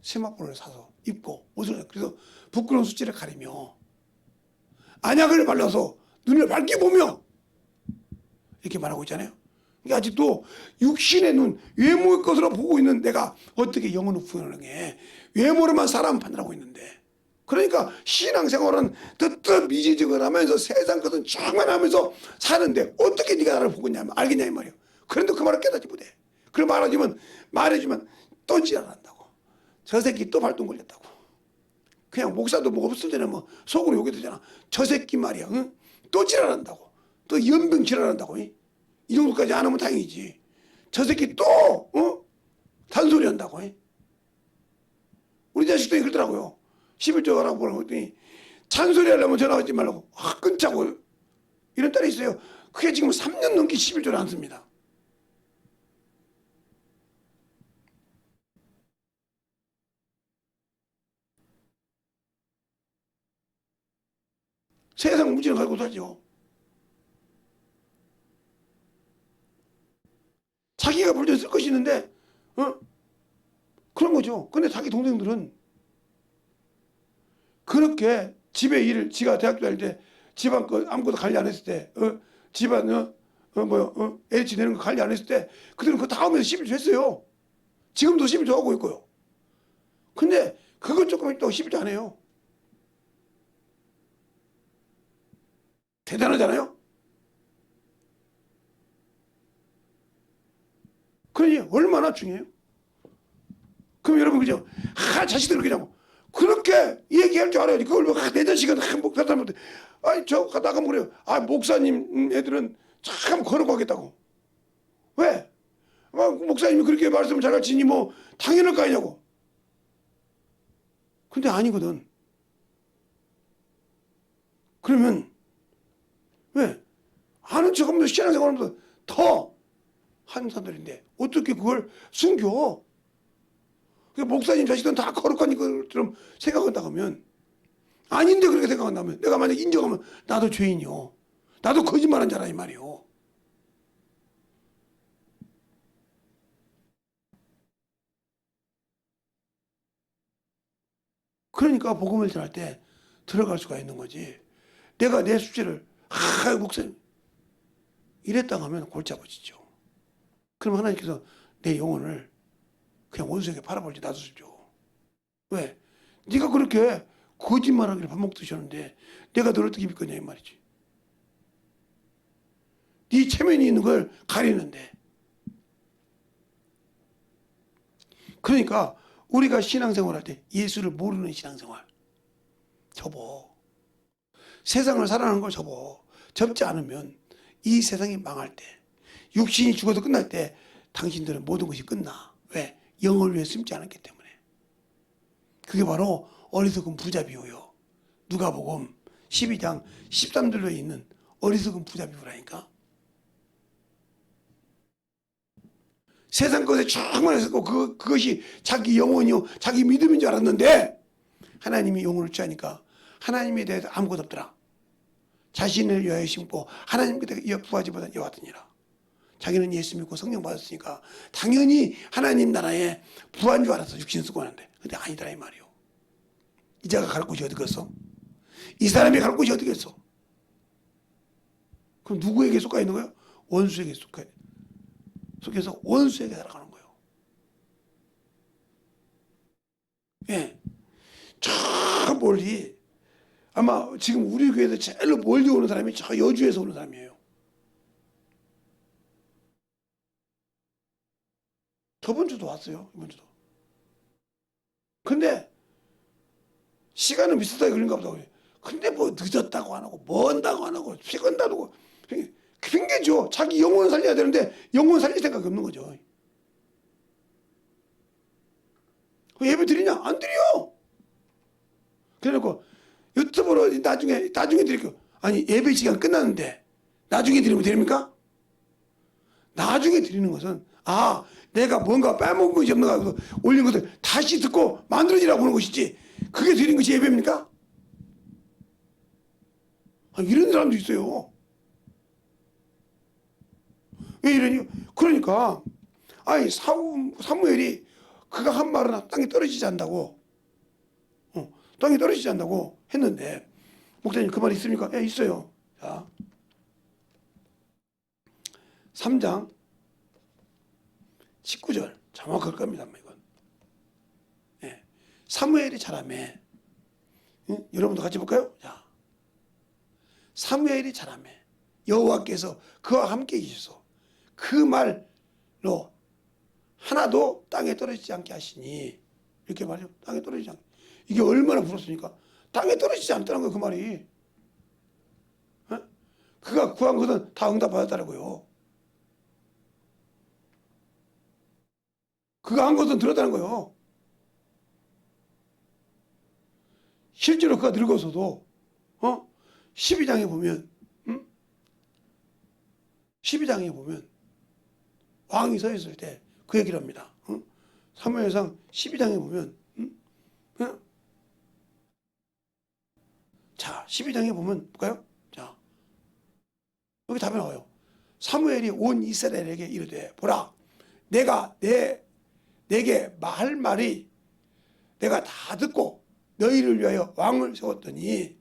세마포를 사서 입고 옷을 그래서 부끄러운 수치를 가리며 안약을 발라서 눈을 밝게 보며 이렇게 말하고 있잖아요. 그러니까 아직도 육신의 눈, 외모의 것으로 보고 있는 내가 어떻게 영혼을 부여하느냐 외모로만 사람 판단하고 있는데 그러니까 신앙생활은 뜨뜻 미지직을 하면서 세상 것은 충만하면서 사는데 어떻게 네가 나를 보고 있냐 알겠냐 이 말이에요. 그런데 그 말을 깨닫지 못해. 그걸 말해주면 또 지랄한다고. 저 새끼 또 발동 걸렸다고. 그냥 목사도 뭐 없을 때는 뭐 속으로 욕이 되잖아. 저 새끼 말이야. 응? 또 지랄한다고. 또 연병 지랄한다고. 이 정도까지 안 하면 다행이지. 저 새끼 또 단소리 한다고. 우리 자식들이 그러더라고요. 11조 하라고 보라고 했더니 잔소리 하려면 전화하지 말라고. 끊자고. 이런 딸이 있어요. 그게 지금 3년 넘게 11조를 안 씁니다. 세상 무지를 가지고 살죠. 자기가 볼 때 쓸 것이 있는데 그런 거죠. 근데 자기 동생들은 그렇게 집의 일을 지가 대학교 다닐 때 집안 거 아무것도 관리 안 했을 때 집안 LH 내는 거 관리 안 했을 때 그들은 그 다음에 11조 했어요. 지금도 11조 하고 있고요. 근데 그것 조금 있다고 11조 안 해요. 대단하잖아요. 그러니 얼마나 중요해요. 그럼 여러분 그죠? 자식들 그냥 그렇게 얘기할 줄 알아야지. 그걸 내 자식은 목사님 못해. 아니 저 나가면 그래요. 아 목사님 애들은 참 거룩하겠다고. 왜? 목사님이 그렇게 말씀을 잘 가르치니 뭐 당연할 거 아니냐고. 근데 아니거든. 그러면 왜? 아는 척하면서 신앙생활하면서 더 하는 사람들인데 어떻게 그걸 숨겨? 목사님 자식들은 다 거룩한 것처럼 생각한다고 하면 아닌데 그렇게 생각한다면 내가 만약 인정하면 나도 죄인이요. 나도 거짓말한 자라 이 말이요. 그러니까 복음을 전할 때 들어갈 수가 있는 거지. 내가 내 수치를 목사님 이랬다고 하면 골치 아파지죠. 그럼 하나님께서 내 영혼을 그냥 원수에게 팔아버리지 놔두십시오. 왜? 네가 그렇게 거짓말하기를 밥 먹듯이 하는데 내가 너를 어떻게 믿겠냐 이 말이지. 네 체면이 있는 걸 가리는데. 그러니까 우리가 신앙생활할 때 예수를 모르는 신앙생활 접어. 세상을 살아가는 걸 접어. 접지 않으면 이 세상이 망할 때 육신이 죽어도 끝날 때 당신들은 모든 것이 끝나. 왜? 영을 위해 숨지 않았기 때문에. 그게 바로 어리석은 부자 비유요. 누가복음 12장 13절에 있는 어리석은 부자 비유라니까. 세상 것에 충만했었고 그것이 자기 영혼이요 자기 믿음인 줄 알았는데 하나님이 영혼을 취하니까 하나님에 대해서 아무것도 없더라. 자신을 위하여 심고 하나님께 부하지 못한 여호와더니라. 자기는 예수 믿고 성령 받았으니까 당연히 하나님 나라에 부한 줄 알았어. 육신 쓰고 하는데. 근데 아니더라 이 말이요. 이자가 갈 곳이 어디겠어? 이 사람이 갈 곳이 어디겠어? 그럼 누구에게 속해 있는 거예요? 원수에게 속해서 원수에게 살아가는 거예요. 예. 저 멀리 아마 지금 우리 교회에서 제일 멀리 오는 사람이 저 여주에서 오는 사람이에요. 저번 주도 왔어요. 이번 주도. 근데 시간은 비슷하게 걸린가 보다. 근데 뭐 늦었다고 안 하고 뭐 한다고 안 하고 피곤다고 핑계죠. 자기 영혼을 살려야 되는데 영혼 살릴 생각이 없는 거죠. 예배 드리냐? 안 드려. 그래놓고 유튜브로 나중에 드릴게요. 아니 예배 시간 끝났는데 나중에 드리면 됩니까? 나중에 드리는 것은 내가 뭔가 빼먹은 것이 없는가 해서 올린 것을 다시 듣고 만들어지라고 하는 것이지 그게 드린 것이 예배입니까? 이런 사람도 있어요. 왜 이러니? 그러니까 사무엘이 그가 한 말은 땅에 떨어지지 않는다고 땅에 떨어지지 않는다고 했는데 목사님 그 말 있습니까? 예, 있어요. 자, 3장 19절 정확할 겁니다. 이건. 예. 사무엘이 자라매. 여러분도 같이 볼까요? 자, 사무엘이 자라매 여호와께서 그와 함께 계셔서 그 말로 하나도 땅에 떨어지지 않게 하시니 이렇게 말이요. 땅에 떨어지지 않게. 이게 얼마나 부럽습니까? 땅에 떨어지지 않다는 거예요. 그 말이. 그가 구한 것은 다 응답받았다고요. 그가 한 것은 들었다는 거예요. 실제로 그가 늙어서도 12장에 보면 12장에 보면 왕이 서 있을 때 그 얘기를 합니다. 사무엘상 12장에 보면 자 12장에 보면 볼까요? 자 여기 답이 나와요. 사무엘이 온 이스라엘에게 이르되 보라 내가 내게 할 말이 내가 다 듣고 너희를 위하여 왕을 세웠더니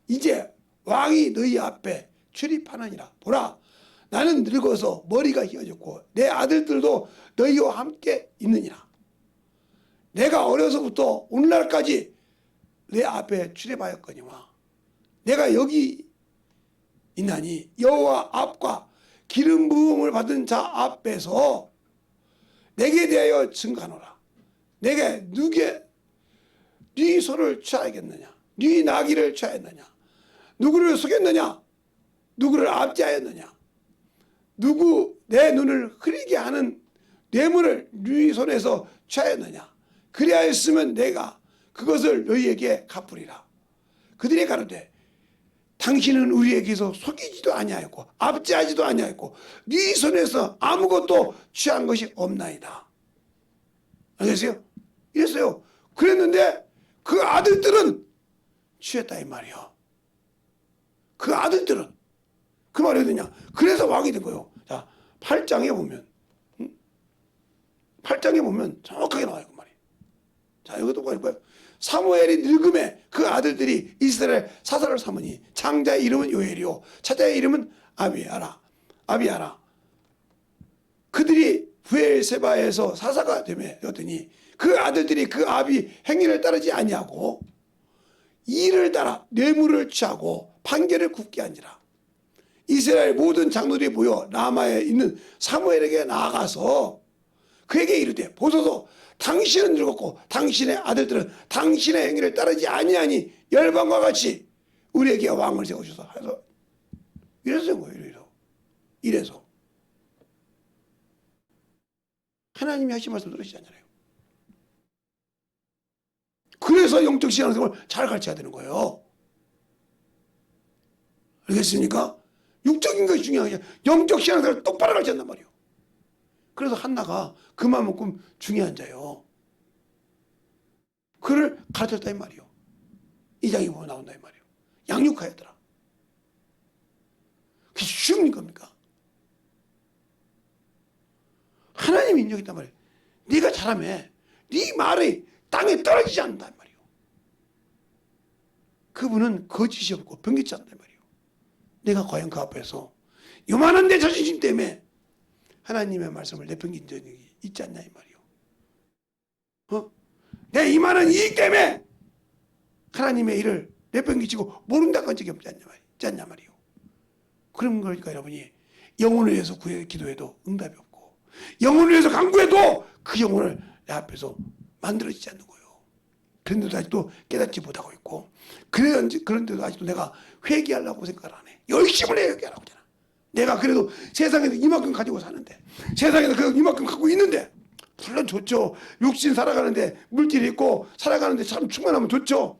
이제 왕이 너희 앞에 출입하느니라. 보라 나는 늙어서 머리가 휘어졌고 내 아들들도 너희와 함께 있느니라. 내가 어려서부터 오늘날까지 내 앞에 출입하였거니와 내가 여기 있나니 여호와 앞과 기름 부음을 받은 자 앞에서 내게 대하여 증가하노라. 내게 네 손을 취하겠느냐? 네 나귀를 취하였느냐? 누구를 속였느냐? 누구를 압제하였느냐? 누구 내 눈을 흐리게 하는 뇌물을 네 손에서 취하였느냐? 그리하였으면 내가 그것을 너희에게 갚으리라. 그들이 가로되 당신은 우리에게서 속이지도 아니하였고 압제하지도 아니하였고 네 손에서 아무것도 취한 것이 없나이다. 알겠어요? 이랬어요. 그랬는데 그 아들들은 취했다 이 말이요. 그 아들들은 그 말이 어디냐? 그래서 왕이 된 거예요. 자, 8장에 보면 정확하게 나와요 그 말이. 자, 이것도 볼까요? 사무엘이 늙음에 그 아들들이 이스라엘 사사를 삼으니 장자의 이름은 요엘이요 차자의 이름은 아비아라. 그들이 부엘세바에서 사사가 되었더니 그 아들들이 그 아비 행위를 따르지 아니하고 이를 따라 뇌물을 취하고 판결을 굽게 한지라. 이스라엘 모든 장로들이 모여 라마에 있는 사무엘에게 나아가서 그에게 이르되 보소서 당신은 늙었고 당신의 아들들은 당신의 행위를 따르지 아니하니 열방과 같이 우리에게 왕을 세우셔서 해서 이래서 된 거예요. 이래서 하나님이 하신 말씀 들으시지 않잖아요. 그래서 영적 신앙생활을 잘 가르쳐야 되는 거예요. 알겠습니까? 육적인 것이 중요한 게 아니라 영적 신앙생활을 똑바로 가르쳐야 한단 말이에요. 그래서 한나가 그만큼 중요한 자예요. 그를 가르쳤다 이 말이에요. 이 장에 보면 나온다 이 말이에요. 양육하였더라. 그게 쉬운 겁니까? 하나님이 인정이 있단 말이에요. 네가 잘하면 네 말이 땅에 떨어지지 않는단 말이에요. 그분은 거짓이 없고 변기치 않는단 말이에요. 내가 과연 그 앞에서 요만한 내 자존심 때문에 하나님의 말씀을 내팽긴 적이 있지 않냐 이 말이에요. 내 이만한 이익 때문에 하나님의 일을 내팽개치고 모른다고 한 적이 있지 않냐 말이에요. 그런 거니까 여러분이 영혼을 위해서 기도해도 응답이 없고 영혼을 위해서 간구해도 그 영혼을 내 앞에서 만들어지지 않는 거예요. 그런데도 아직도 깨닫지 못하고 있고 그런데도 아직도 내가 회개하려고 생각을 안 해. 열심을 해 회개하라고 하잖아. 내가 그래도 세상에서 이만큼 가지고 사는데 세상에서 그래도 이만큼 갖고 있는데 물론 좋죠. 육신 살아가는데 물질이 있고 살아가는데 참 충만하면 좋죠.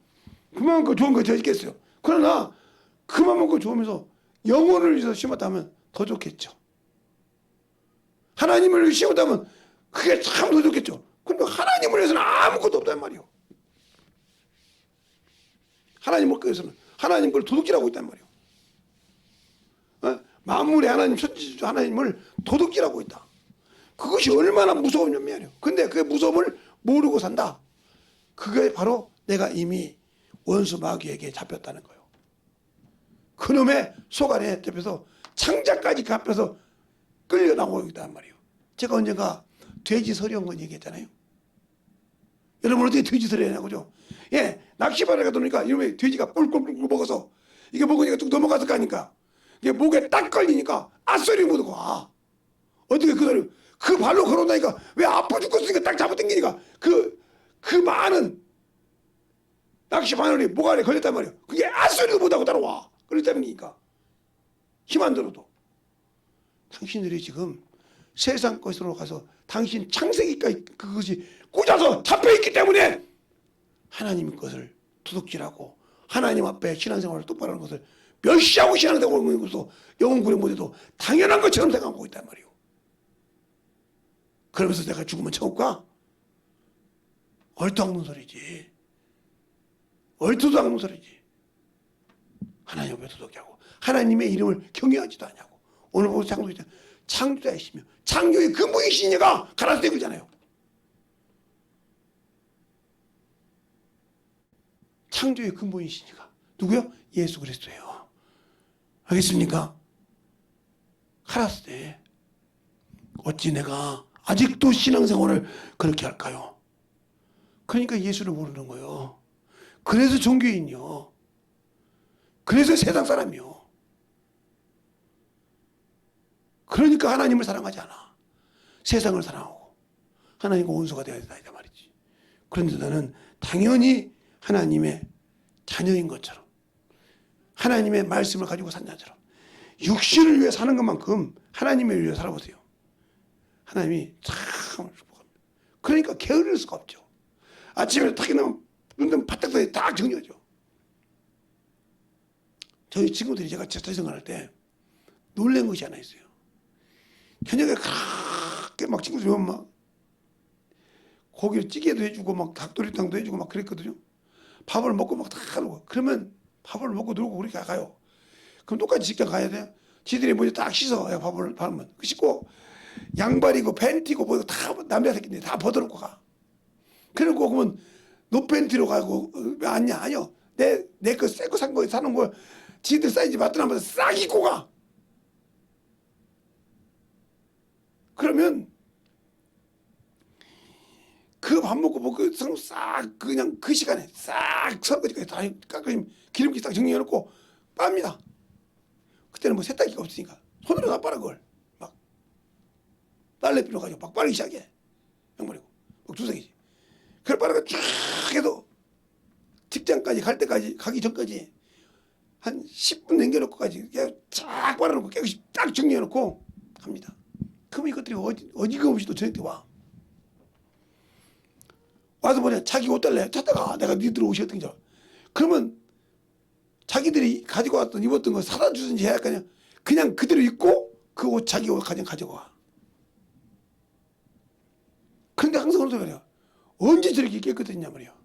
그만큼 좋은 거 더 있겠어요. 그러나 그만큼 좋으면서 영혼을 위해서 심었다면 더 좋겠죠. 하나님을 위해서 심었다면 그게 참 더 좋겠죠. 근데 하나님을 위해서는 아무것도 없단 말이에요. 하나님을 위해서는 하나님 걸 도둑질하고 있단 말이에요. 만물의 하나님 천지주 하나님을 도둑질하고 있다. 그것이 얼마나 무서운 면이에요. 근데 그 무서움을 모르고 산다. 그게 바로 내가 이미 원수 마귀에게 잡혔다는 거예요. 그놈의 속 안에 잡혀서 창자까지 그 앞에서 끌려 나오고 있단 말이에요. 제가 언젠가 돼지 서리온 건 얘기했잖아요. 여러분 어떻게 돼지 서리하냐 그죠? 예, 낚시바를 가보니까 이놈의 돼지가 꿀꿀꿀 먹어서 이게 먹으니까 쭉 넘어가서 가니까 이게 목에 딱 걸리니까 아소리 못 하고 어떻게 그 소리 그 발로 걸어다니까 왜 아파 죽겠으니까 딱 잡아당기니까 그 많은 낚시 바늘이 목 안에 걸렸단 말이에요. 그게 아소리도 못하고 따라와. 그렇다니까 힘 안 들어도 당신들이 지금 세상 것으로 가서 당신 창세기까지 그것이 꽂아서 잡혀있기 때문에 하나님 것을 도둑질하고 하나님 앞에 신앙생활을 똑바로 하는 것을 멸시하고 신앙생활을 하는 것도 영혼구래 못해도 당연한 것처럼 생각하고 있단 말이에요. 그러면서 내가 죽으면 천국 가? 얼토당는 소리지. 얼토도 않는 소리지. 하나님 앞에 도둑질하고 하나님의 이름을 경외하지도 않냐고. 오늘 보고 창조자이시며 창조의 근본이신 이가 가라사대 그러잖아요. 창조의 근본이신 이가 누구요? 예수 그리스도예요. 알겠습니까? 가라사대 어찌 내가 아직도 신앙생활을 그렇게 할까요? 그러니까 예수를 모르는 거예요. 그래서 종교인이요. 그래서 세상 사람이요. 그러니까 하나님을 사랑하지 않아. 세상을 사랑하고 하나님과 원수가 되어야 된다 이 말이지. 그런데 나는 당연히 하나님의 자녀인 것처럼 하나님의 말씀을 가지고 산 자처럼 육신을 위해 사는 것만큼 하나님을 위해 살아보세요. 하나님이 참 축복합니다. 그러니까 게으를 수가 없죠. 아침에 딱 일어나면 눈 뜨면 바닥 사이에 딱 정리하죠. 저희 친구들이 제가 자생활할 때 놀란 것이 하나 있어요. 저녁에 그렇게 막 친구들이 오면 막 고기를 찌개도 해주고 막 닭도리탕도 해주고 막 그랬거든요. 밥을 먹고 막 다 가고 그러면 밥을 먹고 놀고 그렇게 가요. 그럼 똑같이 직장 가야 돼요. 지들이 먼저 딱 씻어 밥을 씻고 양말이고 팬티고 뭐 다 남자 새끼들이 다 벗어놓고 가. 그러고 그러면 노팬티로 가고 아니요. 내 거 새 거 산 거 사는 거 지들 사이즈 맞더라면서 싹 입고 가. 그러면 그 밥 먹고 뭐 그 싹 그냥 그 시간에 싹 설거지까지 다 깎아주면 기름기 싹 정리해놓고 빱니다. 그때는 뭐 세탁기가 없으니까 손으로 다 빨아 그걸 막 빨래비로 가지고 막 빨기 시작해. 양말이고 막 두석이지. 그걸 빨아가 쫙 해도 직장까지 갈 때까지 가기 전까지 한 10분 남겨놓고까지 쫙 빨아놓고 깨끗이 딱 정리해놓고 갑니다. 그럼 이것들이 어지간없이 또 저녁 때 와. 와서 뭐냐, 자기 옷 달래 찾다가 내가 니들 옷이 어떤지 알아. 그러면 자기들이 가지고 왔던 입었던 거 사다 주든지 해야 할 거 아니야. 그냥 그대로 입고 그 옷 자기 옷 그냥 가져가. 그런데 항상 그런 소리야. 언제 저렇게 깨끗했냐 말이야.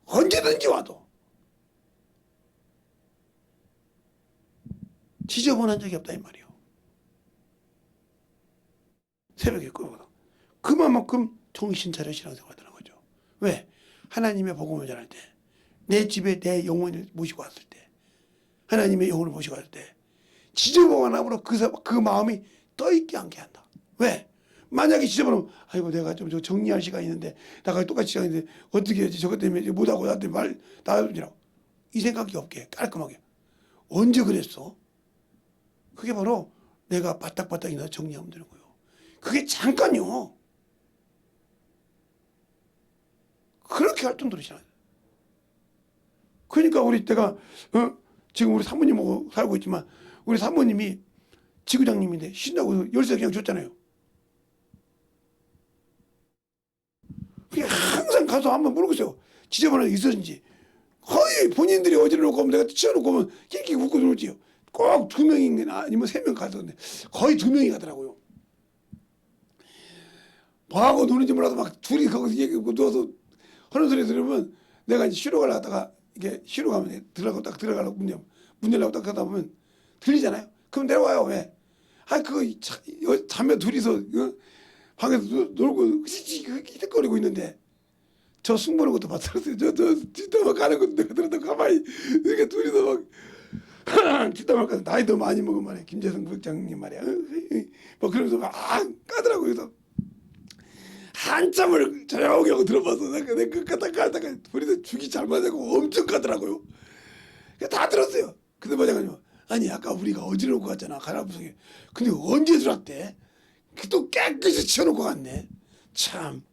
언제든지 와도 지저분한 적이 없다 이 말이야. 새벽에 끌거든. 그만큼 정신 차려 신앙생활 하는 거죠. 왜? 하나님의 복음을 전할 때, 내 집에 내 영혼을 모시고 왔을 때, 하나님의 영혼을 모시고 왔을 때 지저분함으로 그 마음이 떠있게 않게 한다. 왜? 만약에 지저분하면 아이고 내가 좀 정리할 시간이 있는데 나가 똑같이 시간이 있는데 어떻게 해야지 저것 때문에 못하고 나한테 나라고 이 생각이 없게 깔끔하게. 언제 그랬어? 그게 바로 내가 바닥바닥이나 정리하면 되는 거예요. 그게 잠깐요. 그렇게 할 정도로 시작. 그러니까 우리 때가 지금 우리 사모님하고 살고 있지만 우리 사모님이 지구장님인데 신나고 열쇠 그냥 줬잖아요. 그냥 항상 가서 한번 물어보세요. 지저분한 게 있었는지. 거의 본인들이 어지러놓고 오면 내가 치워놓고 오면 이렇게 웃고 들어오지요. 꼭 2명이나 아니면 3명 가던데 거의 2명이 가더라고요. 뭐하고 노는지 몰라도 막 둘이 거기서 얘기하고 누워서 하는 소리 들으면 내가 이제 쉬러 가려다가 이게 쉬러 가면 딱 들어가려고 문 열려고 딱 하다 보면 들리잖아요. 그럼 내려와요. 왜? 아 그거 자매 둘이서 방에서 놀고 히득거리고 있는데 저 승부하는 것도 봤었어요. 저 뒷담화 가는 것도 내가 들었다 가만히 이렇게 둘이서 막 뒷담화 가서 나이도 많이 먹은 말이야. 김재성 부장님 말이야. 뭐 그러면서 막 까더라고요. 그래서 한참을 조용히 하고 들어봐서 내가 끝까지 가다가 둘이서 죽이 잘 맞아고 엄청 까더라고요. 다 들었어요. 근데 뭐냐면 아니 아까 우리가 어지러운 거 같잖아 가라부성에. 근데 언제 들어왔대? 또 깨끗이 치워놓고 갔네. 참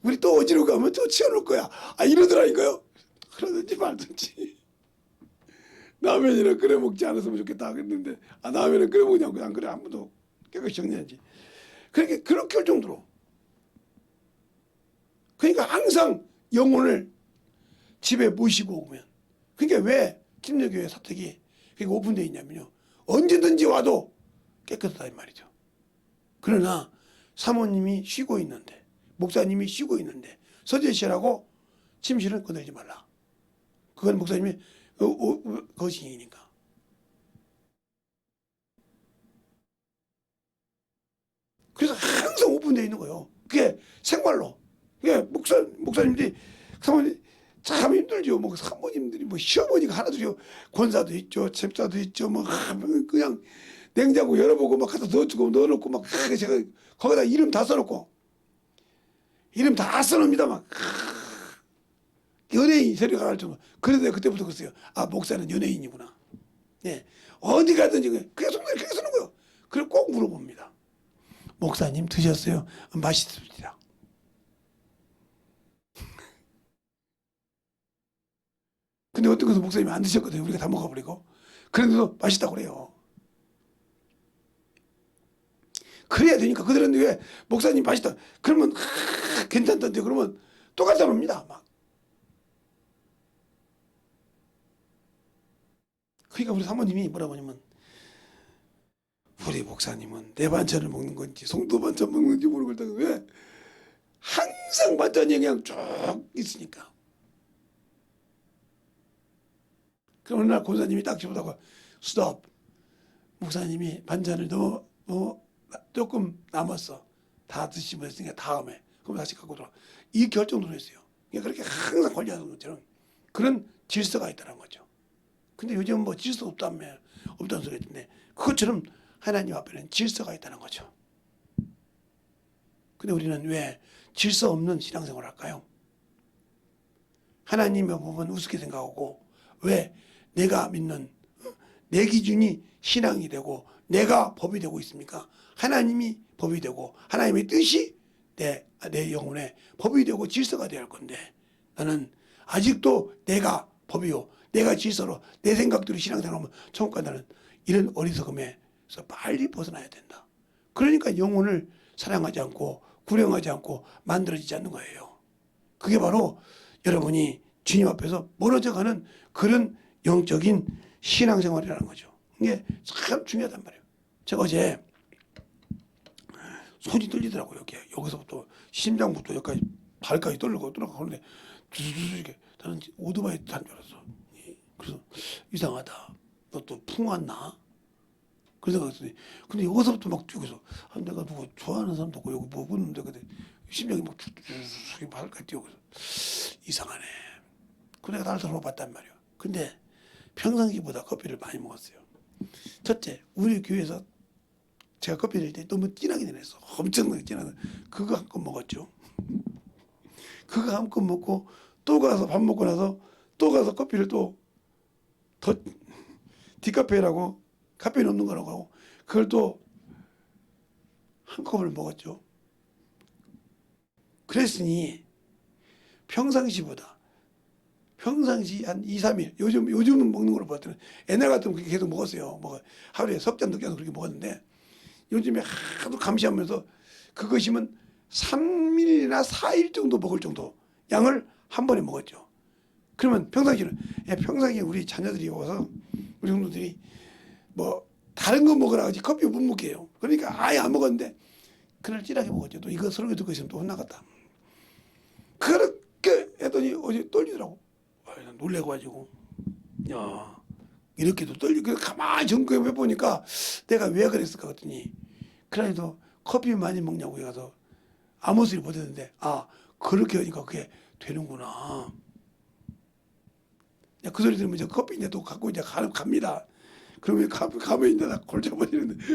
우리 또 어지러워 가면 또 치워놓을 거야. 이러더라니까요. 그러든지 말든지. 라면이나 끓여 먹지 않았으면 좋겠다 그랬는데 라면은 끓여 먹냐고 안 그래 아무도 깨끗이 정리하지. 그렇게 할 정도로. 그러니까 항상 영혼을 집에 모시고 오면. 그러니까 왜 침례교회 사택이 그러니까 오픈되어 있냐면요. 언제든지 와도 깨끗하다 이 말이죠. 그러나 사모님이 쉬고 있는데 목사님이 쉬고 있는데 서재시라고 침실은 건들지 말라. 그건 목사님이 거신이니까. 그래서 항상 오픈되어 있는 거예요. 그게 생활로. 그게 목사님들이 사모님 참 힘들죠. 뭐 사모님들이 뭐 시어머니가 하나둘이요. 권사도 있죠. 집사도 있죠. 뭐 그냥 냉장고 열어보고 막 갖다 넣어놓고 막 제가 거기다 이름 다 써놓고 이름 다 써놓습니다. 막 연예인 소리가 갈 정도. 그래서 내가 그때부터 그랬어요. 목사는 연예인이구나. 네. 어디 가든지 그게 속내를 그렇게 쓰는 거예요. 그리고 꼭 물어봅니다. 목사님 드셨어요? 맛있습니다. 근데 어떤 것은 목사님이 안 드셨거든요. 우리가 다 먹어버리고. 그런데도 맛있다고 그래요. 그래야 되니까. 그들은 왜 목사님 맛있다. 그러면 괜찮던데 그러면 또 갖다 놉니다. 막. 그러니까 우리 사모님이 뭐라고 하냐면 우리 목사님은 내 반찬을 먹는 건지 송도 반찬 먹는 건지 모르겠다고. 왜? 항상 반찬이 그냥 쭉 있으니까. 그럼 어느 날 권사님이 딱 집어다가 스톱. 목사님이 반찬을 조금 남았어. 다 드시면 했으니까 다음에. 그럼 다시 갖고 들어와. 이 결정도 했어요. 그러니까 그렇게 항상 관리하는 것처럼 그런 질서가 있다는 거죠. 근데 요즘은 뭐 질서 없다는 소리 했는데 그것처럼 하나님 앞에는 질서가 있다는 거죠. 근데 우리는 왜 질서 없는 신앙생활을 할까요? 하나님의 법은 우습게 생각하고 왜 내가 믿는 내 기준이 신앙이 되고 내가 법이 되고 있습니까? 하나님이 법이 되고 하나님의 뜻이 내 영혼에 법이 되고 질서가 되어야 할 건데 나는 아직도 내가 법이요 내가 질서로 내 생각대로 신앙생활하면 천국 간다는 이런 어리석음에서 빨리 벗어나야 된다. 그러니까 영혼을 사랑하지 않고 구령하지 않고 만들어지지 않는 거예요. 그게 바로 여러분이 주님 앞에서 멀어져가는 그런 영적인 신앙생활이라는 거죠. 이게 참 중요하단 말이에요. 제가 어제 손이 떨리더라고요. 여기서부터 심장부터 여기까지 발까지 떨리고 그러는데 이렇게 나는 오토바이 탄 줄 알았어. 그래서 이상하다. 너 또 풍 왔나? 그런 생각했더니 근데 여기서부터 막 뛰어서 내가 누구 좋아하는 사람도 없고 여기 뭐 보는데 근데 심장이 막 쭉쭉쭉 발까지 뛰고 이상하네. 그 내가 나를 돌아봤단 말이야. 근데 평상시보다 커피를 많이 먹었어요. 첫째, 우리 교회에서 제가 커피 드릴 때 너무 진하게 내렸어. 엄청나게 진하게. 그거 한 컵 먹었죠. 그거 한 컵 먹고 또 가서 밥 먹고 나서 또 가서 커피를 또 더 디카페라고 카페인 없는 거라고 하고 그걸 또 한 컵을 먹었죠. 그랬으니 평상시 한 2, 3일 요즘은 먹는 걸로 봤더니 옛날 같으면 그렇게 계속 먹었어요. 하루에 석 잔, 두 잔 그렇게 먹었는데 요즘에 하도 감시하면서 그것이면 3일이나 4일 정도 먹을 정도 양을 한 번에 먹었죠. 그러면 평상시에 우리 자녀들이 와서 우리 형들이 뭐 다른 거 먹으라 하지 커피 못 먹게 해요. 그러니까 아예 안 먹었는데 그날 찌하게 먹었죠. 또 이거 서로 듣고 있으면 또 혼나갔다. 그렇게 했더니 어제 떨리더라고. 난 놀래가지고 야 이렇게도 떨리고 가만히 점검해 보니까 내가 왜 그랬을까 했더니 그래도 커피 많이 먹냐고 해서 아무 소리 못했는데 그렇게 하니까 그게 되는구나. 그 소리 들으면 이제 커피 이제 또 갖고 이제 갑니다. 그러면 가면 이제 나 골 잡아지는데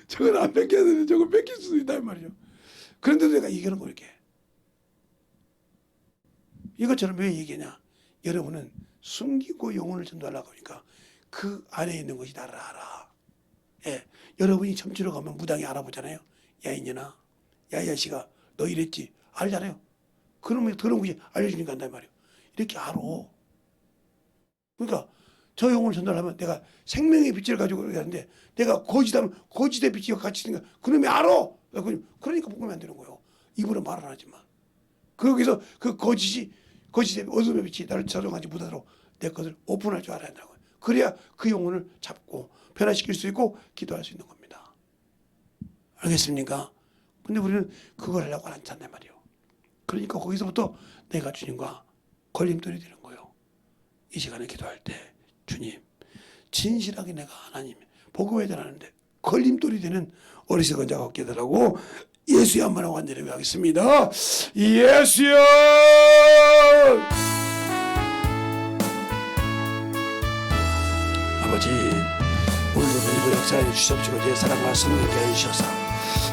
저건 안 뺏겨야 되는데 저건 뺏길 수도 있다 말이죠. 그런데도 내가 얘기하는 거 이렇게 이것처럼 왜 얘기하냐? 여러분은 숨기고 영혼을 전도하려고 하니까 그 안에 있는 것이 나를 알아. 예, 여러분이 점치러 가면 무당이 알아보잖아요. 야 이년아, 야 이 자식아, 너 이랬지? 알잖아요. 그러면 그런 것이 알려주니까 한단 말이에요. 이렇게 알아. 그러니까 저 영혼을 전달하면 내가 생명의 빛을 가지고 하는데 내가 거짓하면 거짓의 빛이 같이 있으니까 그놈이 알아. 그러니까 복음이 안 되는 거예요. 입으로 말 안 하지만. 거기서 그 거짓의 어둠의 빛이 나를 저정하지 못하도록 내 것을 오픈할 줄 알아야 한다고요. 그래야 그 영혼을 잡고 변화시킬 수 있고 기도할 수 있는 겁니다. 알겠습니까? 근데 우리는 그걸 하려고 하지 않단 말이에요. 그러니까 거기서부터 내가 주님과 걸림돌이 되는 거예요. 이 시간에 기도할 때 주님 진실하게 내가 하나님 복음에 전하는데 걸림돌이 되는 어리석은 자가 없게 해달라고 예수의 한번 하고 간절히 하겠습니다. 예수여 아버지 오늘도 우리 역사에 주시옵시고 제 사랑과 성령께 해주셔서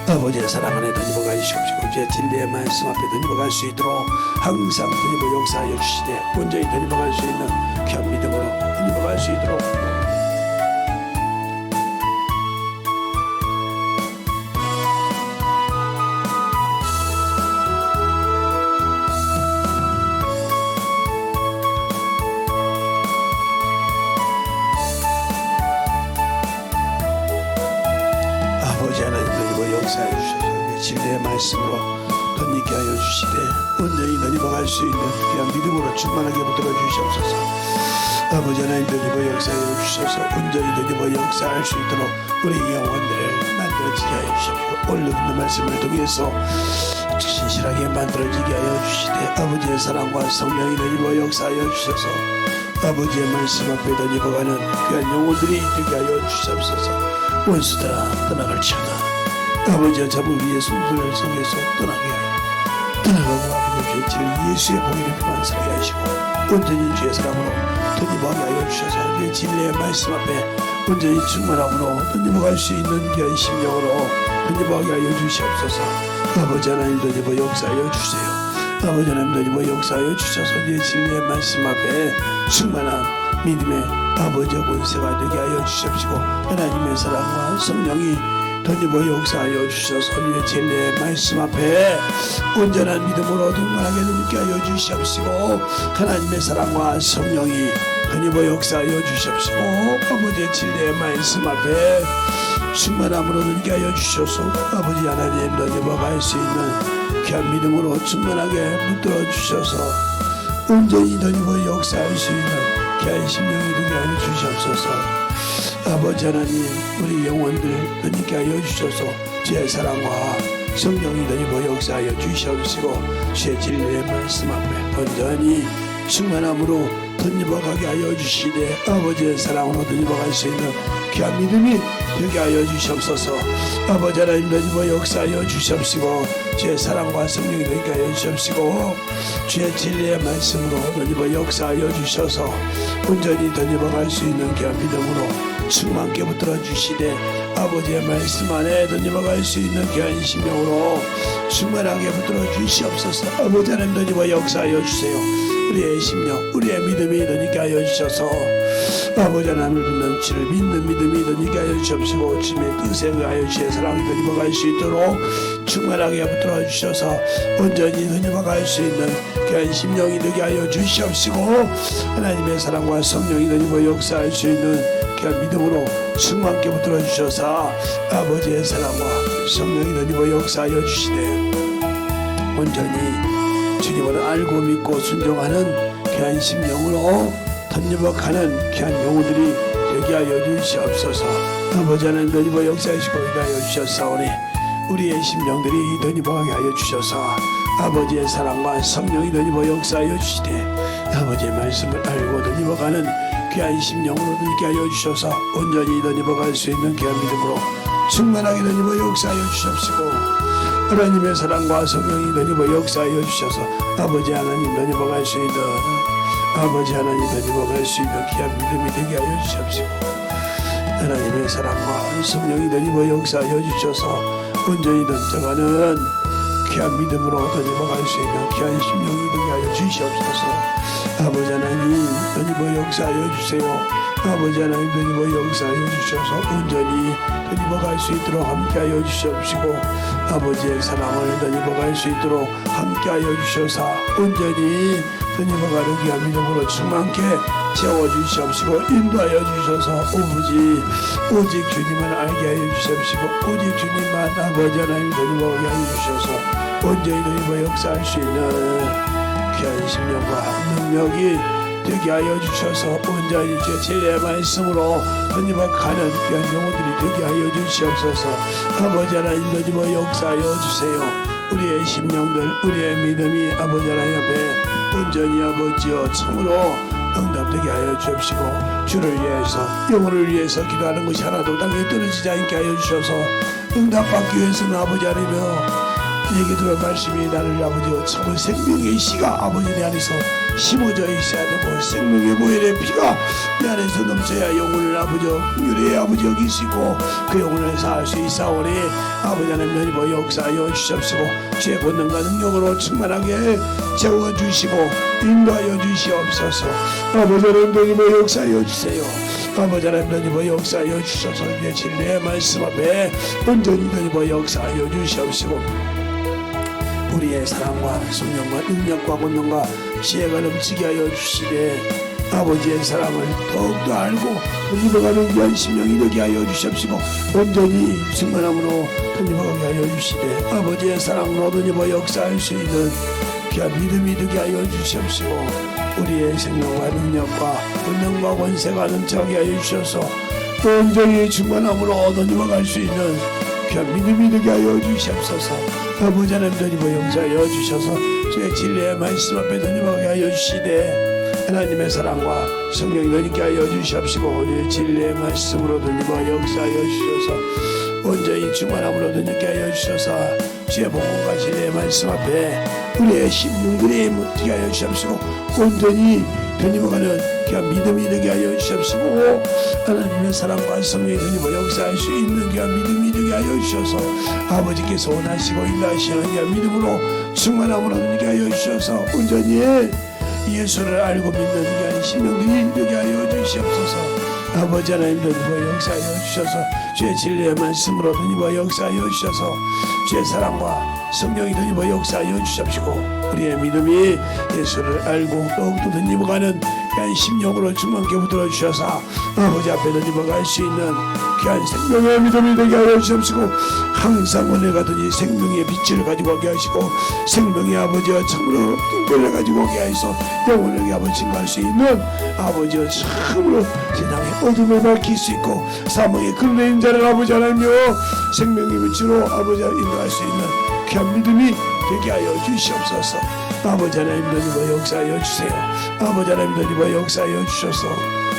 아버지의 사랑 안에 던져가 주시옵시고 제 진리의 말씀 앞에 던져갈 수 있도록 항상 던져가 역사하여 주시되 온전히 던져갈 수 있는 귀한 믿음으로 던져갈 수 있도록 아버지 하나님 던지고 역사해 주셔서 진리의 말씀으로 던지게 하여 주시되 온전히 던져갈 수 있는 귀한 믿음으로 충만하게 붙들어 주시옵소서. 아버지 하나님 던지고 역사해 주셔서 온전히 던지고 역사할 수 있도록 우리 영혼들을 만들어지게 하여 주시옵시고 오늘 듣는 말씀을 통해서 진실하게 만들어지게 하여 주시되 아버지의 사랑과 성령이 던지고 역사하여 주셔서 아버지의 말씀 앞에 던져가는 귀한 영혼들이 되게 하여 주시옵소서. 원수들아 떠나갈지어다 아버지와 잡은 우리의 손들을 속에서 떠나게 하여 떠나가고 아버지의 죄를 예수의 보혈의 피만 살게 하시고 온전히 주의 사랑으로 던져가게 하여 주셔서 주의 진리의 말씀 앞에 온전히 충만함으로 던져갈 수 있는 귀한 심령으로 던져가게 하여 주시옵소서. 아버지 하나님 던져가 역사하여 주세요. 아버지 하나님 던져가 역사하여 주셔서 주의 진리의 말씀 앞에 충만한 믿음의 아버지의 권세가 되게 하여 주십시오. 하나님의 사랑과 성령이 던지고 역사하여 주셔서 우리의 진리의 말씀 앞에 온전한 믿음으로 등만하게 느끼게 하여 주십시오. 하나님의 사랑과 성령이 던지고 역사하여 주십시오. 아버지의 진리의 말씀 앞에 충만함으로 느끼게 하여 주셔서 아버지 하나님 던지고 갈 수 있는 귀한 믿음으로 충만하게 붙들어 주셔서 온전히 덧입어 역사할 수 있는 귀한 심령이 되게 하여 주시옵소서. 아버지 하나님, 우리 영혼들 덧입게 하여 주셔서 주의 사랑과 성령이 덧입어 역사하여 주시옵시고 주의 진리의 말씀 앞에 온전히 충만함으로 덧입어가게 하여 주시되 아버지의 사랑으로 덧입어갈 수 있는 귀한 믿음이 되게 하여 주시옵소서. 아버지 하나님 덧입어 역사하여 주시옵시고 주의 사랑과 성령이 되게 하여 주시옵시고 주의 진리의 말씀으로 덧입어 역사하여 주셔서 온전히 덧입어갈 수 있는 귀한 믿음으로 충만케 붙들어 주시되 아버지의 말씀 안에 덧입어갈 수 있는 귀한 심령으로 충만하게 붙들어 주시옵소서. 아버지 하나님 덧입어 역사하여 주세요. 우리의 심령, 우리의 믿음이 덧입게 하여 주셔서 아버지 하나님을 믿는 주를 믿는 믿음이 덧입게 하여 주시옵시고 주님의 뜻에 의하여 주의 사랑이 덧입어갈 수 있도록 충만하게 붙들어 주셔서 온전히 덧입어갈 수 있는 귀한 심령이 되게 하여 주시옵시고 하나님의 사랑과 성령이 덧입어 역사할 수 있는 귀한 믿음으로 충만케 붙들어 주셔서 아버지의 사랑과 성령이 덧입어 역사하여 주시되 온전히 주님을 알고 믿고 순종하는 귀한 심령으로 덧입어 가는 귀한 영혼들이 되게 하여 주시옵소서. 아버지 하나님 덧입어 역사하시고 하여 주셨사오니 우리의 심령들이 덧입어가게 하여 주셔서 아버지의 사랑과 성령이 덧입어 역사하여 주시되 아버지의 말씀을 알고 덧입어가는 귀한 심령으로 덧입게 하여 주셔서 온전히 덧입어갈 수 있는 귀한 믿음으로 충만하게 덧입어 역사하여 주시옵시고 하나님의 사랑과 성령이 덧입어 역사하여 주셔서 아버지 하나님 덧입어갈 수 있는 아버지 하나님 덧입어갈 수 있는 귀한 믿음이 되게 하여 주시옵시고 하나님의 사랑과 성령이 덧입어 역사하여 주셔서 온전히 던져가는 귀한 믿음으로 덧입어갈 수 있는 귀한 심령이 되게 하여 주시옵소서. 아버지 하나님 덧입어 역사하여 주세요. 아버지 하나님 덧입어 역사하여 주셔서 온전히 덧입어갈 수 있도록 함께하여 주시옵시고 아버지의 사랑을 덧입어갈 수 있도록 함께하여 주셔서 온전히 덧입어가는 귀한 믿음으로 충만케 채워주시옵시고 인도하여 주셔서 오직 주님을 알게 하여 주시옵시고 오직 주님만 아버지 하나님 덧입어가게 하여 주셔서 온전히 덧입어 역사할 수 있는 귀한 심령과 능력이 되게 하여 주셔서 온전히 주의 진리의 말씀으로 덧입어가는 귀한 영혼들이 되게 하여 주시옵소서. 아버지 하나님 덧입어 역사하여 주세요. 우리의 심령들 우리의 믿음이 아버지 하나님 앞에 온전히 아버지여 참으로 응답되게 하여 주옵시고 주를 위해서 영혼을 위해서 기도하는 것이 하나도 땅에 떨어지지 않게 하여 주셔서 응답받기 위해서는 아버지 하나님여 내게 들어 말씀이 나를 아버지여 참은 생명의 씨가 아버지 내 안에서 심어져 있어야 되고 생명의 보혈의 피가 내 안에서 넘쳐야 영혼을 아버지여 유래의 아버지 여기 있고 그 영혼을 사할 수 있사오니 아버지 하나님 덧입어 역사하여 주시옵시고 주의 권능과 능력으로 충만하게 채워주시고 인도하여 주시옵소서. 아버지 하나님 덧입어 역사하여 주세요. 아버지 하나님 덧입어 역사하여 주셔서 주의 진리의 말씀 앞에 온전히 덧입어 역사하여 주시옵시고 우리의 사랑과 성령과 능력과 권능과 지혜가 넘치게 하여 주시되 아버지의 사랑을 더욱더 알고 덧입어가는 귀한 심령이 되게 하여 주시옵시고 온전히 충만함으로 덧입어가게 하여 주시되 아버지의 사랑으로 덧입어 역사할 수 있는 귀한 믿음이 되게 하여 주시옵시고 우리의 생명과 능력과 권능과 권세가 넘쳐가게 하여 주셔서 온전히 충만함으로 덧입어갈 수 있는 귀한 믿음이 되게 하여 주시옵소서. 아버지 하나님 덧입어 역사하여 주셔서 주의 진리의 말씀 앞에 덧입어가게 하여 주시되 하나님의 사랑과 성령이 덧입게 하여 주시옵시고 주의 진리의 말씀으로 덧입어 역사하여 주셔서 온전히 충만함으로 덧입게 하여 주셔서 주의 복음과 진리의 말씀 앞에 우리의 심령들이 묻게 하여 주시옵시고 온전히 덧입어가는 귀한 믿음이 되게 하여 주시옵시고 하나님의 사랑과 성령이 덧입어 역사할 수 있는 귀한 믿음이 되게 하여 주셔서 아버지께서 원하시고 인도하시는 귀한 믿음으로 충만함으로 되게 하여 주셔서 온전히 예수를 알고 믿는 귀한 심령들이 되게 하여 주시옵소서. 아버지 하나님 덧입어 역사하여 주셔서 주의 진리의 말씀으로 덧입어 역사하여 주셔서 주의 사랑과 성령이 덧입어 역사하여 주시옵시고 우리의 믿음이 예수를 알고 더욱더 덧입어가는 귀한 심령으로 충만케 붙들어 주셔서 아버지 앞에 던져갈 수 있는 귀한 생명의 믿음이 되게 하여 주옵시고 항상 오늘 가더니 생명의 빛을 가지고 오게 하시고 생명의 아버지와 참으로 등불을 가지고 오게 하셔서 영원하게 아버지 증거할 수 있는 아버지와 참으로 세상의 어둠을 밝힐 수 있고 사망의 근래 인자를 아버지 하나님여 생명의 빛으로 아버지와 인도할 수 있는 귀한 믿음이 되게 하여 주시옵소서. 아버지 하나님 너희와 역사하여 주세요. 아버지 하나님 너희와 역사하여 주셔서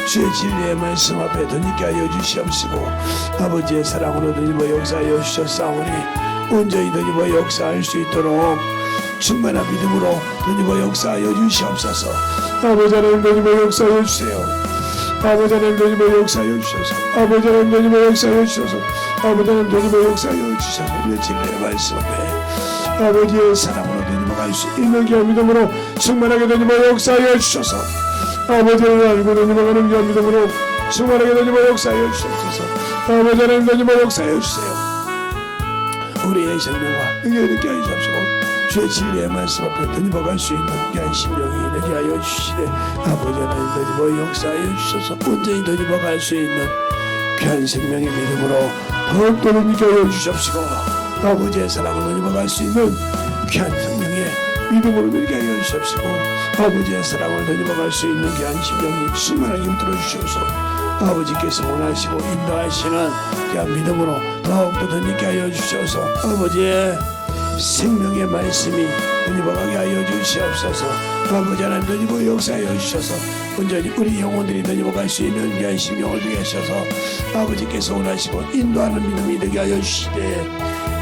주의 진리의 말씀 앞에 던지게 하여 주시옵시고 아버지의 사랑으로 너희와 역사하여 주셨사오니 온전히 너희와 역사할 수 있도록 충만한 믿음으로 너희와 역사하여 주시옵소서. 아버지 하나님 너희와 역사하여 주세요. 아버지 하나님 너희와 역사하여 주셔서 아버지 하나님 너희와 역사하여 주셔서 아버지 하나님 너희와 역사하여 주셔서 주의 진리의 말씀 앞에 아버지의 사랑으로 너희와 갈 수 있는 귀한 믿음으로 충만하게 너희와 역사하여 주셔서 아버지를 알고 너희와 가는 귀한 믿음으로 충만하게 너희와 역사하여 주셔서 아버지 하나님 너희와 역사하여 주세요. 우리의 생명과 능력을 느끼게 하여 주옵시고 주의 진리의 말씀 앞에 너희와 갈 수 있는 귀한 심령이 되게 하여 주시되 아버지 하나님 너희와 역사하여 주셔서 온전히 너희와 갈 수 있는 귀한 생명의 믿음으로 더욱더 느끼게 하여 주옵시고 아버지의 사랑을 너희와 갈 수 있는 귀한 생명의 믿음으로 느끼게 하여 주옵시고 아버지의 사랑을 너희와 갈 수 있는 귀한 심령이 충만하게 붙들어 주셔서 아버지께서 원하시고 인도하시는 귀한 믿음으로 더욱더 느끼게 하여 주셔서 아버지의 생명의 말씀이 너희와 가게 하여 주시옵소서. 아버지 하나님 너희와 역사하여 주셔서 온전히 우리 영혼들이 너희와 갈 수 있는 귀한 심령을 되게 하셔서 아버지께서 원하시고 인도하는 믿음이 되게 하여 주시되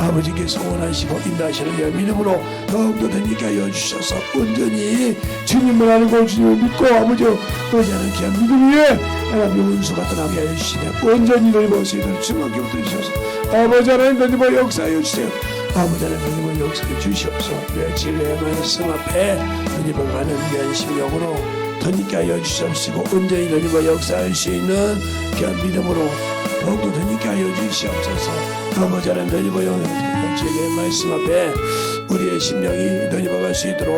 아버지께서 원하시고 인도하시는 귀한 믿음으로 더욱더 던지게 하여 주셔서 온전히 주님을 알고 주님을 믿고 아버지와 의지하는 귀한 믿음 위에 하나님의 원수가 떠나게 하여 주시되 온전히 너희와 세상을 충만케 붙들으셔서 아버지 하나님 너희와 역사하여 주세요. 아버지 하나님 너희와 역사해 주시옵소서. 내 진리의 말씀 앞에 너희와 가는 귀한 심령으로 던지게 하여 주시옵시고 온전히 너희와 역사할 수 있는 귀한 믿음으로 더욱더 던지게 하여 주시옵소서. 아버지 하나님 너희와 진리의 말씀 앞에 우리의 심령이 너희와 갈 수 있도록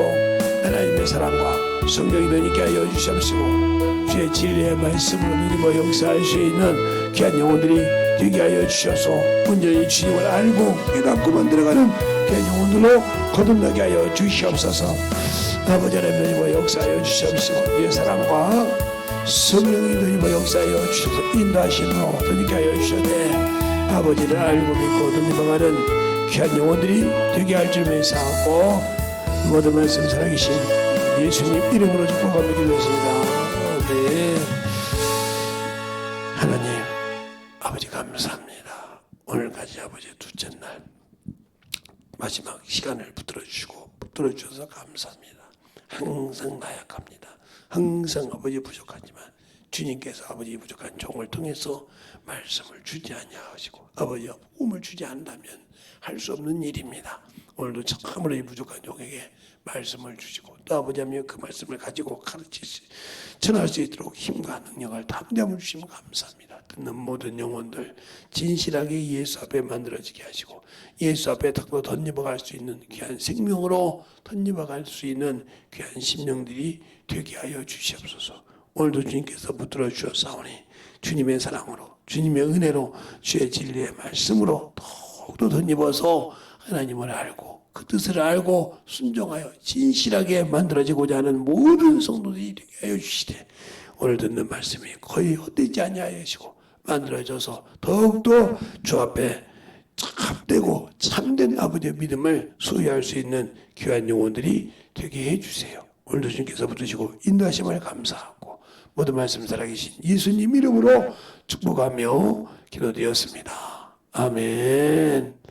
하나님의 사랑과 성령이 너희께 하여 주시옵시고 주의 진리의 말씀으로 너희와 역사할 수 있는 귀한 영혼들이 되게 하여 주셔서 온전히 주님을 알고 깨닫고 만들어가는 귀한 영혼들로 거듭나게 하여 주시옵소서. 아버지 하나님 너희와 역사하여 주시옵시고 주의 사랑과 성령이 너희와 역사하여 주셔서 인도하시므로 너희께 하여 주셔되 아버지를 알고 믿고 너희와 가는 귀한 영혼들이 되게 할 줄 믿사옵고 모든 말씀 살아계신 예수님 이름으로 축복하며 기도했습니다. 네. 하나님 아버지 감사합니다. 오늘까지 아버지 둘째 날 마지막 시간을 붙들어 주셔서 감사합니다. 항상 나약합니다. 항상 아버지 부족하지만 주님께서 아버지 부족한 종을 통해서 말씀을 주지 아니하시고 아버지와 꿈을 주지 않는다면 할 수 없는 일입니다. 오늘도 참으로 이 부족한 종에게 말씀을 주시고 또 아버지 하며 그 말씀을 가지고 전할 수 있도록 힘과 능력을 담대함을 주시면 감사합니다. 듣는 모든 영혼들 진실하게 예수 앞에 만들어지게 하시고 예수 앞에 던져봐 갈 수 있는 귀한 생명으로 던져봐 갈 수 있는 귀한 심령들이 되게 하여 주시옵소서. 오늘도 주님께서 붙들어 주셨사오니 주님의 사랑으로 주님의 은혜로 주의 진리의 말씀으로 더욱더 던져봐서 하나님을 알고 그 뜻을 알고 순종하여 진실하게 만들어지고자 하는 모든 성도들이 되게 하여 주시되 오늘 듣는 말씀이 거의 헛되지 아니하시고 만들어져서 더욱더 주 앞에 합되고 참된 아버지의 믿음을 소유할 수 있는 귀한 영혼들이 되게 해주세요. 오늘도 주님께서 붙드시고 인도하심을 감사하고 모든 말씀 살아계신 예수님 이름으로 축복하며 기도드렸습니다. 아멘.